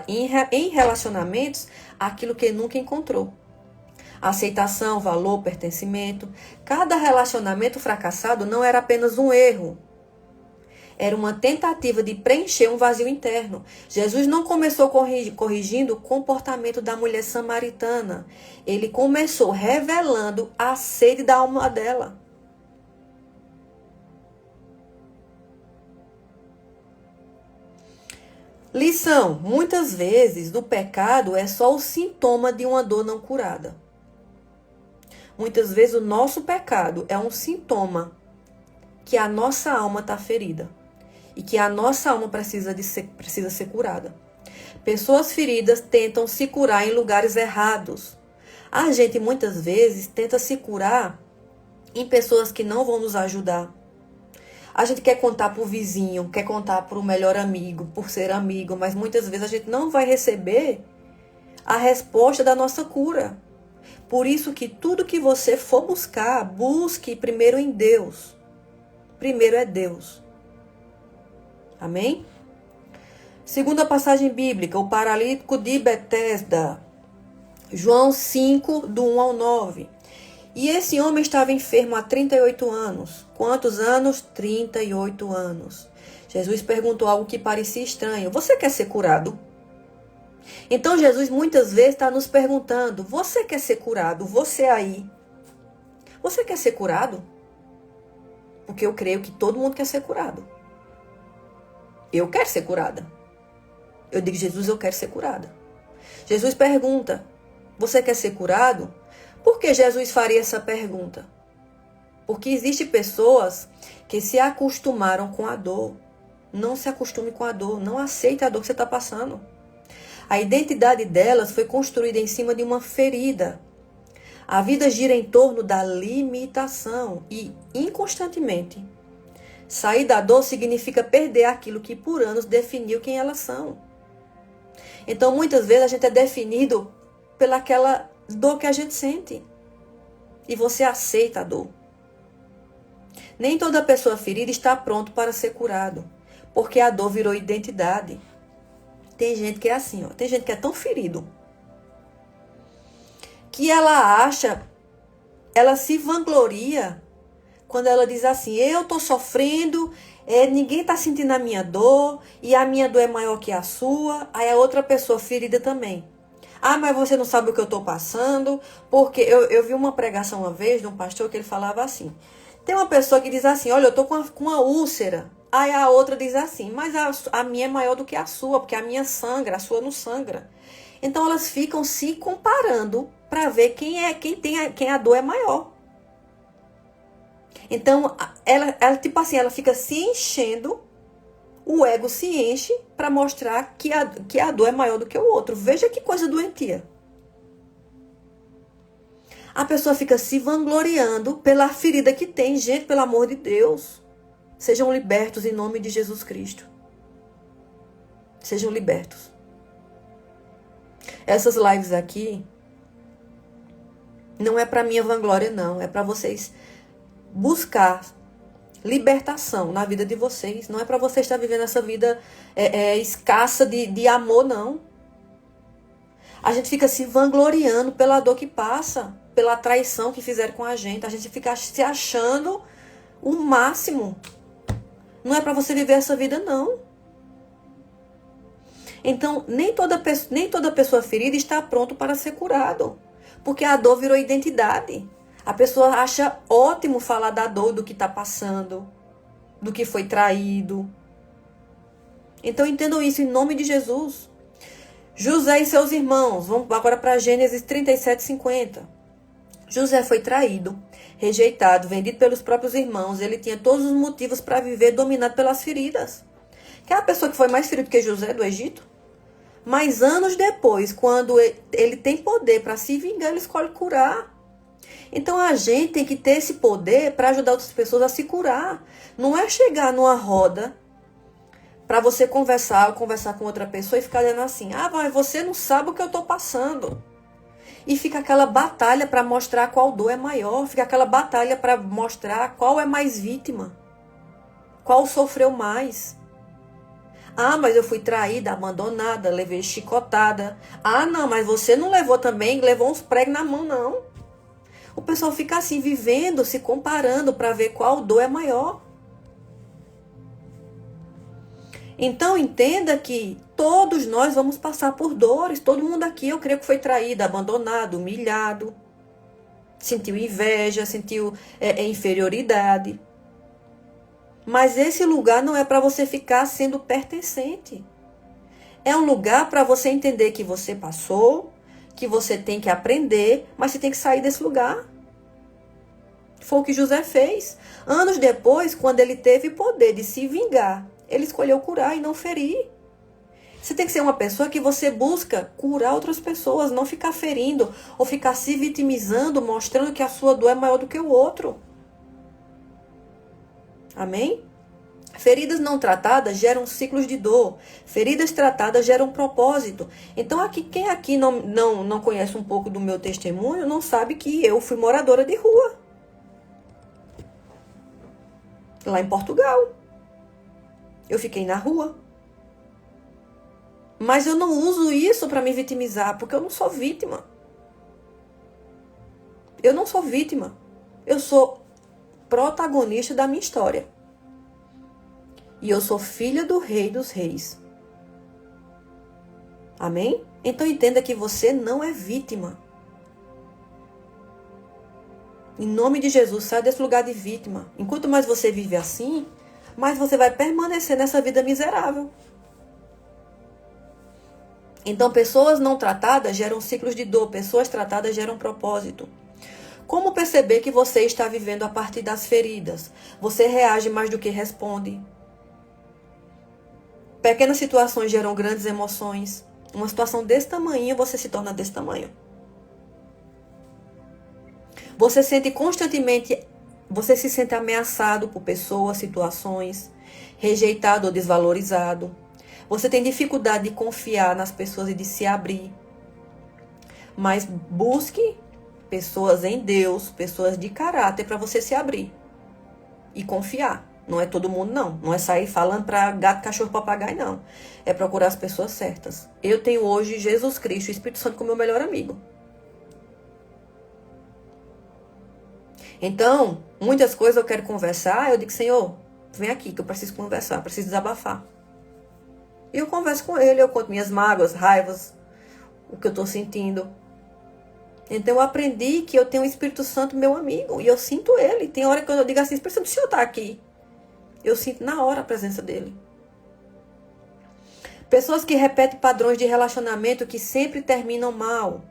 em relacionamentos, aquilo que nunca encontrou. Aceitação, valor, pertencimento. Cada relacionamento fracassado não era apenas um erro. Era uma tentativa de preencher um vazio interno. Jesus não começou corrigindo o comportamento da mulher samaritana. Ele começou revelando a sede da alma dela. Lição: muitas vezes o pecado é só o sintoma de uma dor não curada. Muitas vezes o nosso pecado é um sintoma que a nossa alma está ferida. E que a nossa alma precisa ser curada. Pessoas feridas tentam se curar em lugares errados. A gente muitas vezes tenta se curar em pessoas que não vão nos ajudar. A gente quer contar para o vizinho, quer contar para o melhor amigo, por ser amigo, mas muitas vezes a gente não vai receber a resposta da nossa cura. Por isso que tudo que você for buscar, busque primeiro em Deus. Primeiro é Deus. Amém? Segunda passagem bíblica, o paralítico de Betesda. João 5, do 1 ao 9. E esse homem estava enfermo há 38 anos. Quantos anos? 38 anos. Jesus perguntou algo que parecia estranho. Você quer ser curado? Então Jesus muitas vezes está nos perguntando, você quer ser curado? Você aí. Você quer ser curado? Porque eu creio que todo mundo quer ser curado. Eu quero ser curada. Eu digo, Jesus, eu quero ser curada. Jesus pergunta, você quer ser curado? Por que Jesus faria essa pergunta? Porque existem pessoas que se acostumaram com a dor. Não se acostume com a dor. Não aceite a dor que você está passando. A identidade delas foi construída em cima de uma ferida. A vida gira em torno da limitação e, inconstantemente, sair da dor significa perder aquilo que por anos definiu quem elas são. Então, muitas vezes, a gente é definido pelaquela dor que a gente sente. E você aceita a dor. Nem toda pessoa ferida está pronta para ser curado. Porque a dor virou identidade. Tem gente que é assim, ó. Tem gente que é tão ferido que ela se vangloria quando ela diz assim, eu tô sofrendo, ninguém tá sentindo a minha dor, e a minha dor é maior que a sua, aí a outra pessoa ferida também. Ah, mas você não sabe o que eu tô passando, porque eu vi uma pregação uma vez de um pastor que ele falava assim, tem uma pessoa que diz assim, olha, eu tô com uma úlcera, aí a outra diz assim, mas a minha é maior do que a sua, porque a minha sangra, a sua não sangra. Então elas ficam se comparando para ver quem a dor é maior. Então, ela tipo assim, ela fica se enchendo, o ego se enche para mostrar que a dor é maior do que o outro. Veja que coisa doentia. A pessoa fica se vangloriando pela ferida que tem. Gente, pelo amor de Deus, sejam libertos em nome de Jesus Cristo. Sejam libertos. Essas lives aqui não é para minha vanglória, não. É para vocês buscar libertação na vida de vocês. Não é para você estar vivendo essa vida escassa de amor, não. A gente fica se vangloriando pela dor que passa, pela traição que fizeram com a gente. A gente fica se achando o máximo. Não é para você viver essa vida, não. Então, nem toda pessoa ferida está pronta para ser curado. Porque a dor virou identidade. A pessoa acha ótimo falar da dor, do que está passando, do que foi traído. Então entendam isso em nome de Jesus. José e seus irmãos. Vamos agora para Gênesis 37:50. José foi traído, rejeitado, vendido pelos próprios irmãos. Ele tinha todos os motivos para viver dominado pelas feridas. Quer a pessoa que foi mais ferida que José do Egito? Mas anos depois, quando ele tem poder para se vingar, ele escolhe curar. Então a gente tem que ter esse poder para ajudar outras pessoas a se curar. Não é chegar numa roda Para você conversar com outra pessoa e ficar dizendo assim, ah, mas você não sabe o que eu tô passando. E fica aquela batalha para mostrar qual dor é maior, fica aquela batalha para mostrar qual é mais vítima, qual sofreu mais. Ah, mas eu fui traída, abandonada, levei chicotada. Ah, não, mas você não levou também, levou uns pregos na mão, não. O pessoal fica assim, vivendo, se comparando para ver qual dor é maior. Então, entenda que todos nós vamos passar por dores. Todo mundo aqui, eu creio que foi traído, abandonado, humilhado. Sentiu inveja, sentiu inferioridade. Mas esse lugar não é para você ficar sendo pertencente. É um lugar para você entender que você passou, que você tem que aprender, mas você tem que sair desse lugar. Foi o que José fez. Anos depois, quando ele teve poder de se vingar, ele escolheu curar e não ferir. Você tem que ser uma pessoa que você busca curar outras pessoas, não ficar ferindo ou ficar se vitimizando, mostrando que a sua dor é maior do que o outro. Amém? Feridas não tratadas geram ciclos de dor. Feridas tratadas geram propósito. Então, quem aqui não conhece um pouco do meu testemunho, não sabe que eu fui moradora de rua. Lá em Portugal. Eu fiquei na rua. Mas eu não uso isso para me vitimizar, porque eu não sou vítima. Eu não sou vítima. Eu sou protagonista da minha história. E eu sou filha do Rei dos Reis. Amém? Então entenda que você não é vítima. Em nome de Jesus, saia desse lugar de vítima. Enquanto mais você vive assim, mais você vai permanecer nessa vida miserável. Então, pessoas não tratadas geram ciclos de dor. Pessoas tratadas geram propósito. Como perceber que você está vivendo a partir das feridas? Você reage mais do que responde. Pequenas situações geram grandes emoções. Uma situação desse tamanho, você se torna desse tamanho. Você se sente ameaçado por pessoas, situações, rejeitado ou desvalorizado. Você tem dificuldade de confiar nas pessoas e de se abrir. Mas busque pessoas em Deus, pessoas de caráter para você se abrir e confiar. Não é todo mundo, não. Não é sair falando para gato, cachorro, papagaio, não. É procurar as pessoas certas. Eu tenho hoje Jesus Cristo, o Espírito Santo, como meu melhor amigo. Então, muitas coisas eu quero conversar. Eu digo, Senhor, vem aqui que eu preciso conversar, preciso desabafar. E eu converso com ele, eu conto minhas mágoas, raivas, o que eu estou sentindo. Então eu aprendi que eu tenho o Espírito Santo, meu amigo, e eu sinto ele. Tem hora que eu digo assim, Espírito Santo, o Senhor está aqui. Eu sinto na hora a presença dele. Pessoas que repetem padrões de relacionamento que sempre terminam mal.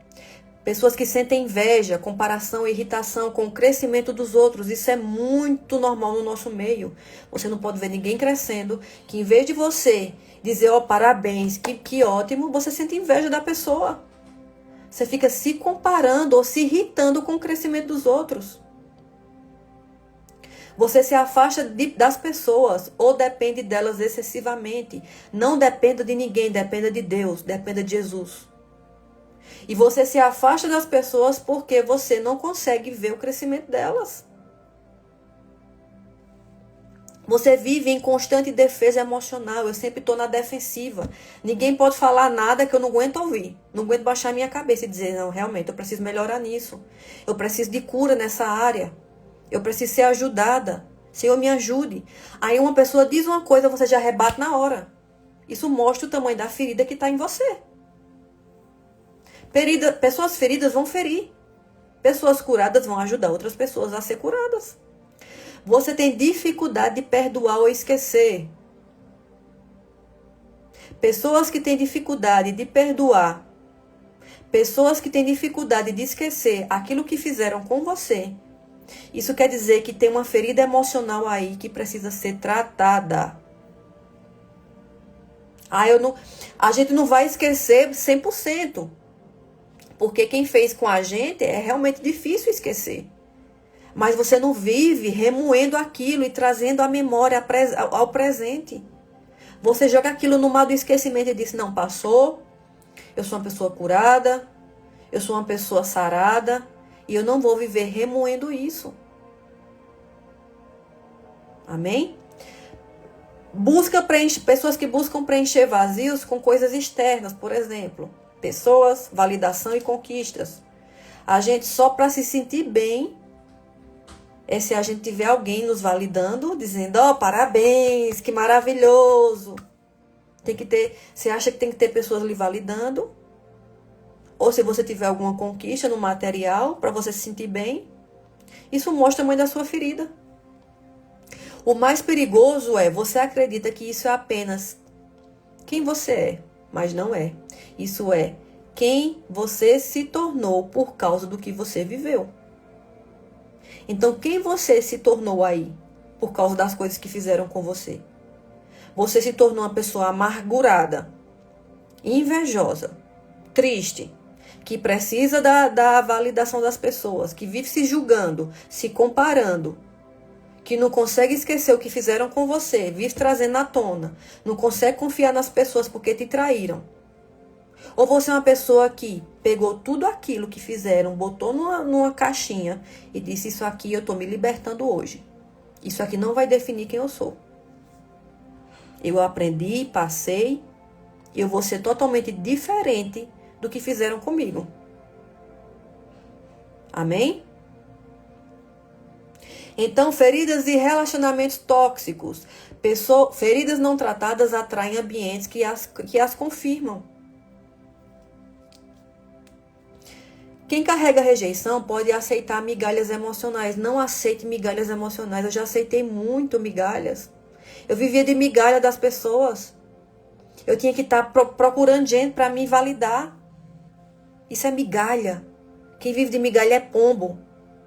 Pessoas que sentem inveja, comparação, irritação com o crescimento dos outros. Isso é muito normal no nosso meio. Você não pode ver ninguém crescendo, que em vez de você dizer, ó, parabéns, que ótimo, você sente inveja da pessoa. Você fica se comparando ou se irritando com o crescimento dos outros. Você se afasta das pessoas ou depende delas excessivamente. Não dependa de ninguém, dependa de Deus, dependa de Jesus. E você se afasta das pessoas porque você não consegue ver o crescimento delas. Você vive em constante defesa emocional. Eu sempre estou na defensiva. Ninguém pode falar nada que eu não aguento ouvir. Não aguento baixar minha cabeça e dizer, não, realmente, eu preciso melhorar nisso. Eu preciso de cura nessa área. Eu preciso ser ajudada. Senhor, me ajude. Aí uma pessoa diz uma coisa, você já rebate na hora. Isso mostra o tamanho da ferida que está em você. Pessoas feridas vão ferir. Pessoas curadas vão ajudar outras pessoas a ser curadas. Você tem dificuldade de perdoar ou esquecer. Pessoas que têm dificuldade de perdoar. Pessoas que têm dificuldade de esquecer aquilo que fizeram com você. Isso quer dizer que tem uma ferida emocional aí que precisa ser tratada. A gente não vai esquecer 100%. Porque quem fez com a gente é realmente difícil esquecer. Mas você não vive remoendo aquilo e trazendo a memória ao presente. Você joga aquilo no mar do esquecimento e diz, não, passou, eu sou uma pessoa curada, eu sou uma pessoa sarada, e eu não vou viver remoendo isso. Amém? Pessoas que buscam preencher vazios com coisas externas, por exemplo. Pessoas, validação e conquistas. A gente só para se sentir bem é se a gente tiver alguém nos validando, dizendo, ó, parabéns, que maravilhoso. Tem que ter, você acha que tem que ter pessoas lhe validando? Ou se você tiver alguma conquista no material para você se sentir bem, isso mostra muito da sua ferida. O mais perigoso é você acredita que isso é apenas quem você é, mas não é. Isso é quem você se tornou por causa do que você viveu. Então, quem você se tornou aí por causa das coisas que fizeram com você? Você se tornou uma pessoa amargurada, invejosa, triste, que precisa da validação das pessoas, que vive se julgando, se comparando, que não consegue esquecer o que fizeram com você, vive trazendo à tona, não consegue confiar nas pessoas porque te traíram. Ou você é uma pessoa que pegou tudo aquilo que fizeram, botou numa caixinha e disse, isso aqui eu estou me libertando hoje. Isso aqui não vai definir quem eu sou. Eu aprendi, passei, e eu vou ser totalmente diferente do que fizeram comigo. Amém? Então, feridas e relacionamentos tóxicos. Feridas não tratadas atraem ambientes que as confirmam. Quem carrega rejeição pode aceitar migalhas emocionais. Não aceite migalhas emocionais. Eu já aceitei muito migalhas. Eu vivia de migalha das pessoas. Eu tinha que estar procurando gente para me validar. Isso é migalha. Quem vive de migalha é pombo.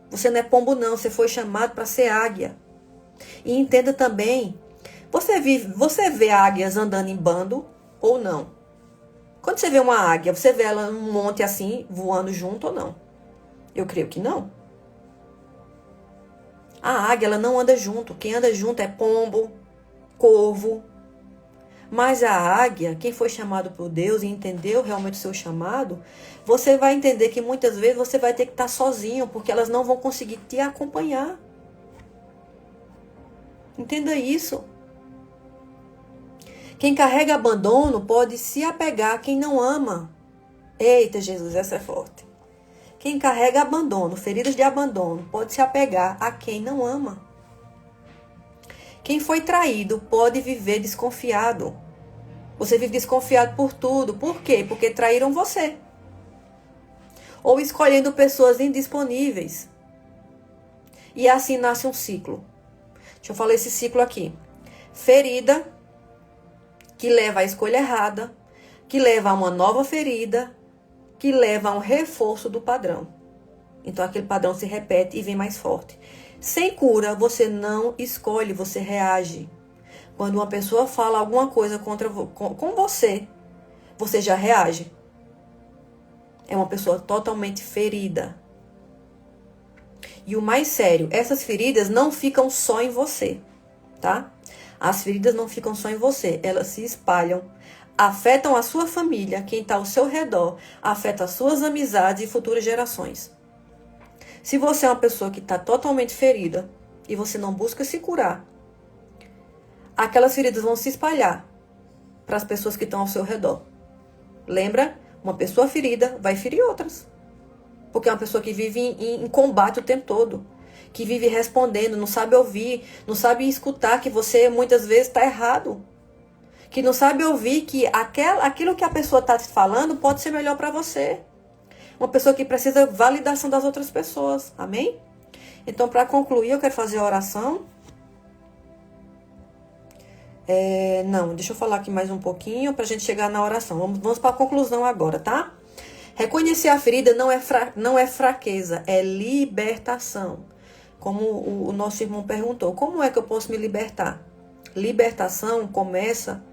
Você não é pombo não, você foi chamado para ser águia. E entenda também, você vê águias andando em bando ou não? Quando você vê uma águia, você vê ela num monte assim, voando junto ou não? Eu creio que não. A águia, ela não anda junto. Quem anda junto é pombo, corvo. Mas a águia, quem foi chamado por Deus e entendeu realmente o seu chamado, você vai entender que muitas vezes você vai ter que estar sozinho, porque elas não vão conseguir te acompanhar. Entenda isso. Quem carrega abandono pode se apegar a quem não ama. Eita, Jesus, essa é forte. Quem carrega abandono, feridas de abandono, pode se apegar a quem não ama. Quem foi traído pode viver desconfiado. Você vive desconfiado por tudo. Por quê? Porque traíram você. Ou escolhendo pessoas indisponíveis. E assim nasce um ciclo. Deixa eu falar esse ciclo aqui. Ferida, que leva à escolha errada, que leva a uma nova ferida, que leva a um reforço do padrão. Então aquele padrão se repete e vem mais forte. Sem cura, você não escolhe, você reage. Quando uma pessoa fala alguma coisa com você, você já reage. É uma pessoa totalmente ferida. E o mais sério, essas feridas não ficam só em você, tá? As feridas não ficam só em você, elas se espalham, afetam a sua família, quem está ao seu redor, afeta as suas amizades e futuras gerações. Se você é uma pessoa que está totalmente ferida e você não busca se curar, aquelas feridas vão se espalhar para as pessoas que estão ao seu redor. Lembra? Uma pessoa ferida vai ferir outras. Porque é uma pessoa que vive em combate o tempo todo. Que vive respondendo, não sabe ouvir, não sabe escutar que você muitas vezes está errado. Que não sabe ouvir que aquilo que a pessoa está te falando pode ser melhor para você. Uma pessoa que precisa validação das outras pessoas. Amém? Então, para concluir, eu quero fazer a oração. Deixa eu falar aqui mais um pouquinho para a gente chegar na oração. Vamos para a conclusão agora, tá? Reconhecer a ferida não é fraqueza, é libertação. Como o nosso irmão perguntou, como é que eu posso me libertar? Libertação começa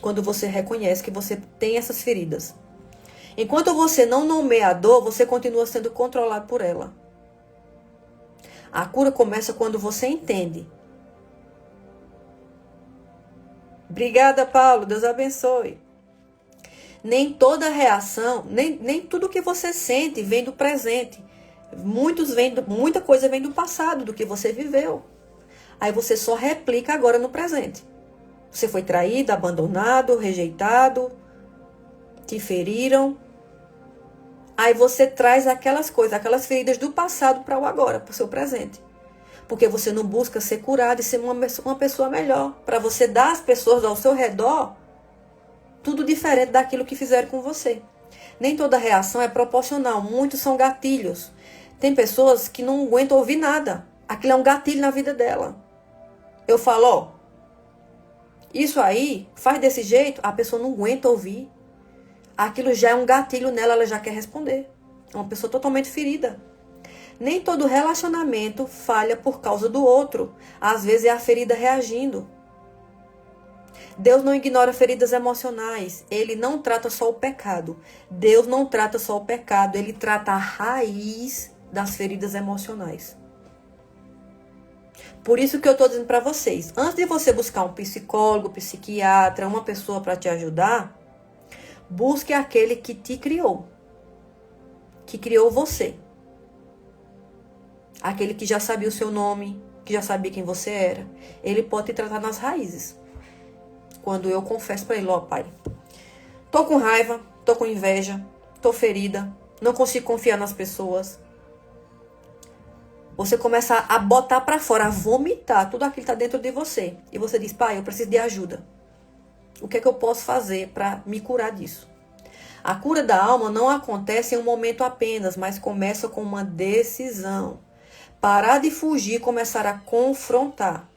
quando você reconhece que você tem essas feridas. Enquanto você não nomeia a dor, você continua sendo controlado por ela. A cura começa quando você entende Obrigada, Paulo. Deus abençoe. Nem toda reação, nem tudo que você sente vem do presente. Muita coisa vem do passado, do que você viveu. Aí você só replica agora no presente. Você foi traído, abandonado, rejeitado, te feriram. Aí você traz aquelas coisas, aquelas feridas do passado para o agora, para o seu presente. Porque você não busca ser curado e ser uma pessoa melhor. Para você dar às pessoas ao seu redor tudo diferente daquilo que fizeram com você. Nem toda reação é proporcional. Muitos são gatilhos. Tem pessoas que não aguentam ouvir nada. Aquilo é um gatilho na vida dela. Eu falo, ó, isso aí, faz desse jeito, a pessoa não aguenta ouvir. Aquilo já é um gatilho nela, ela já quer responder. É uma pessoa totalmente ferida. Nem todo relacionamento falha por causa do outro. Às vezes é a ferida reagindo. Deus não ignora feridas emocionais. Ele não trata só o pecado. Deus não trata só o pecado. Ele trata a raiz das feridas emocionais. Por isso que eu estou dizendo para vocês. Antes de você buscar um psicólogo, psiquiatra, uma pessoa para te ajudar, busque aquele que te criou. Que criou você. Aquele que já sabia o seu nome, que já sabia quem você era. Ele pode te tratar nas raízes. Quando eu confesso para ele, ó, pai, tô com raiva, tô com inveja, tô ferida, não consigo confiar nas pessoas. Você começa a botar para fora, a vomitar tudo aquilo que tá dentro de você. E você diz, pai, eu preciso de ajuda. O que é que eu posso fazer para me curar disso? A cura da alma não acontece em um momento apenas, mas começa com uma decisão. Parar de fugir e começar a confrontar.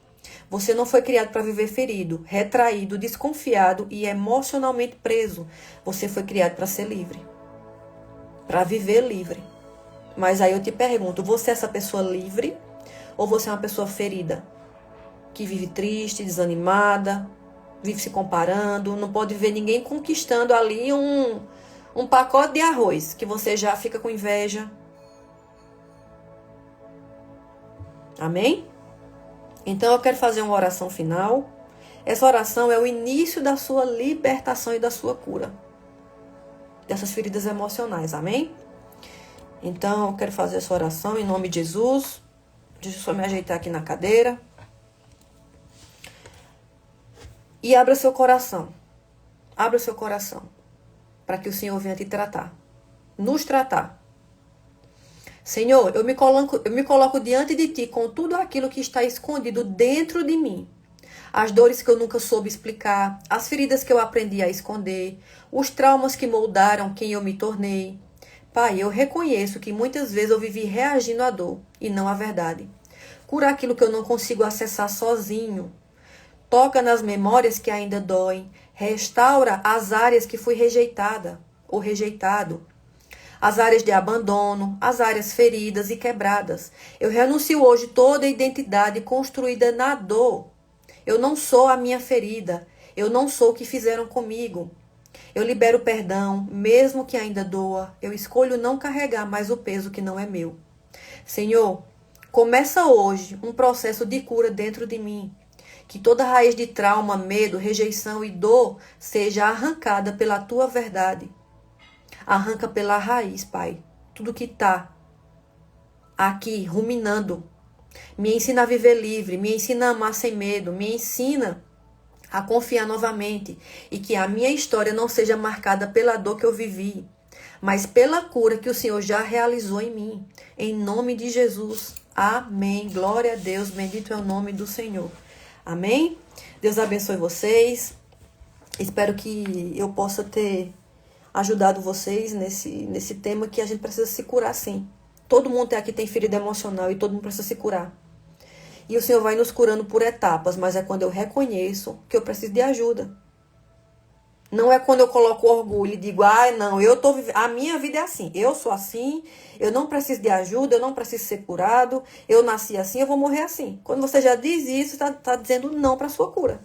Você não foi criado para viver ferido, retraído, desconfiado e emocionalmente preso. Você foi criado para ser livre. Para viver livre. Mas aí eu te pergunto, você é essa pessoa livre ou você é uma pessoa ferida? Que vive triste, desanimada, vive se comparando, não pode ver ninguém conquistando ali um pacote de arroz, que você já fica com inveja. Amém? Então eu quero fazer uma oração final. Essa oração é o início da sua libertação e da sua cura. Dessas feridas emocionais, amém? Então eu quero fazer essa oração em nome de Jesus. Deixa eu só me ajeitar aqui na cadeira. E abra seu coração. Abra seu coração. Para que o Senhor venha te tratar. Nos tratar. Senhor, eu me coloco diante de Ti com tudo aquilo que está escondido dentro de mim. As dores que eu nunca soube explicar, as feridas que eu aprendi a esconder, os traumas que moldaram quem eu me tornei. Pai, eu reconheço que muitas vezes eu vivi reagindo à dor e não à verdade. Cura aquilo que eu não consigo acessar sozinho. Toca nas memórias que ainda doem. Restaura as áreas que fui rejeitada ou rejeitado. As áreas de abandono, as áreas feridas e quebradas. Eu renuncio hoje toda a identidade construída na dor. Eu não sou a minha ferida. Eu não sou o que fizeram comigo. Eu libero perdão, mesmo que ainda doa. Eu escolho não carregar mais o peso que não é meu. Senhor, começa hoje um processo de cura dentro de mim. Que toda raiz de trauma, medo, rejeição e dor seja arrancada pela Tua verdade. Arranca pela raiz, Pai. Tudo que está aqui ruminando. Me ensina a viver livre. Me ensina a amar sem medo. Me ensina a confiar novamente. E que a minha história não seja marcada pela dor que eu vivi, mas pela cura que o Senhor já realizou em mim. Em nome de Jesus. Amém. Glória a Deus. Bendito é o nome do Senhor. Amém? Deus abençoe vocês. Espero que eu possa ter ajudado vocês nesse tema que a gente precisa se curar sim. Todo mundo aqui tem ferida emocional e todo mundo precisa se curar. E o Senhor vai nos curando por etapas, mas é quando eu reconheço que eu preciso de ajuda. Não é quando eu coloco orgulho e digo, não, a minha vida é assim, eu sou assim, eu não preciso de ajuda, eu não preciso ser curado, eu nasci assim, eu vou morrer assim. Quando você já diz isso, está dizendo não para a sua cura.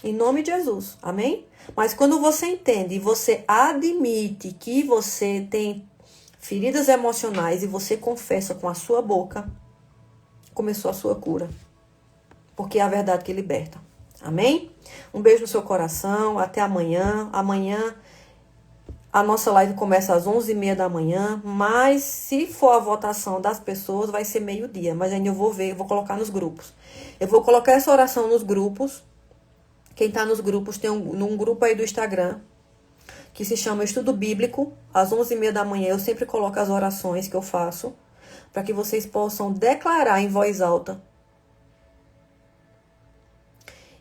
Em nome de Jesus, amém? Mas quando você entende e você admite que você tem feridas emocionais e você confessa com a sua boca, começou a sua cura. porque é a verdade que liberta. Amém? Um beijo no seu coração, até amanhã. Amanhã a nossa live começa às 11h30 da manhã, mas se for a votação das pessoas, vai ser meio-dia. Mas ainda eu vou ver, eu vou colocar nos grupos. Eu vou colocar essa oração nos grupos. Quem tá nos grupos, tem num grupo aí do Instagram, que se chama Estudo Bíblico. Às 11h30 da manhã eu sempre coloco as orações que eu faço, para que vocês possam declarar em voz alta.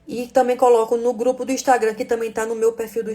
E também coloco no grupo do Instagram, que também tá no meu perfil do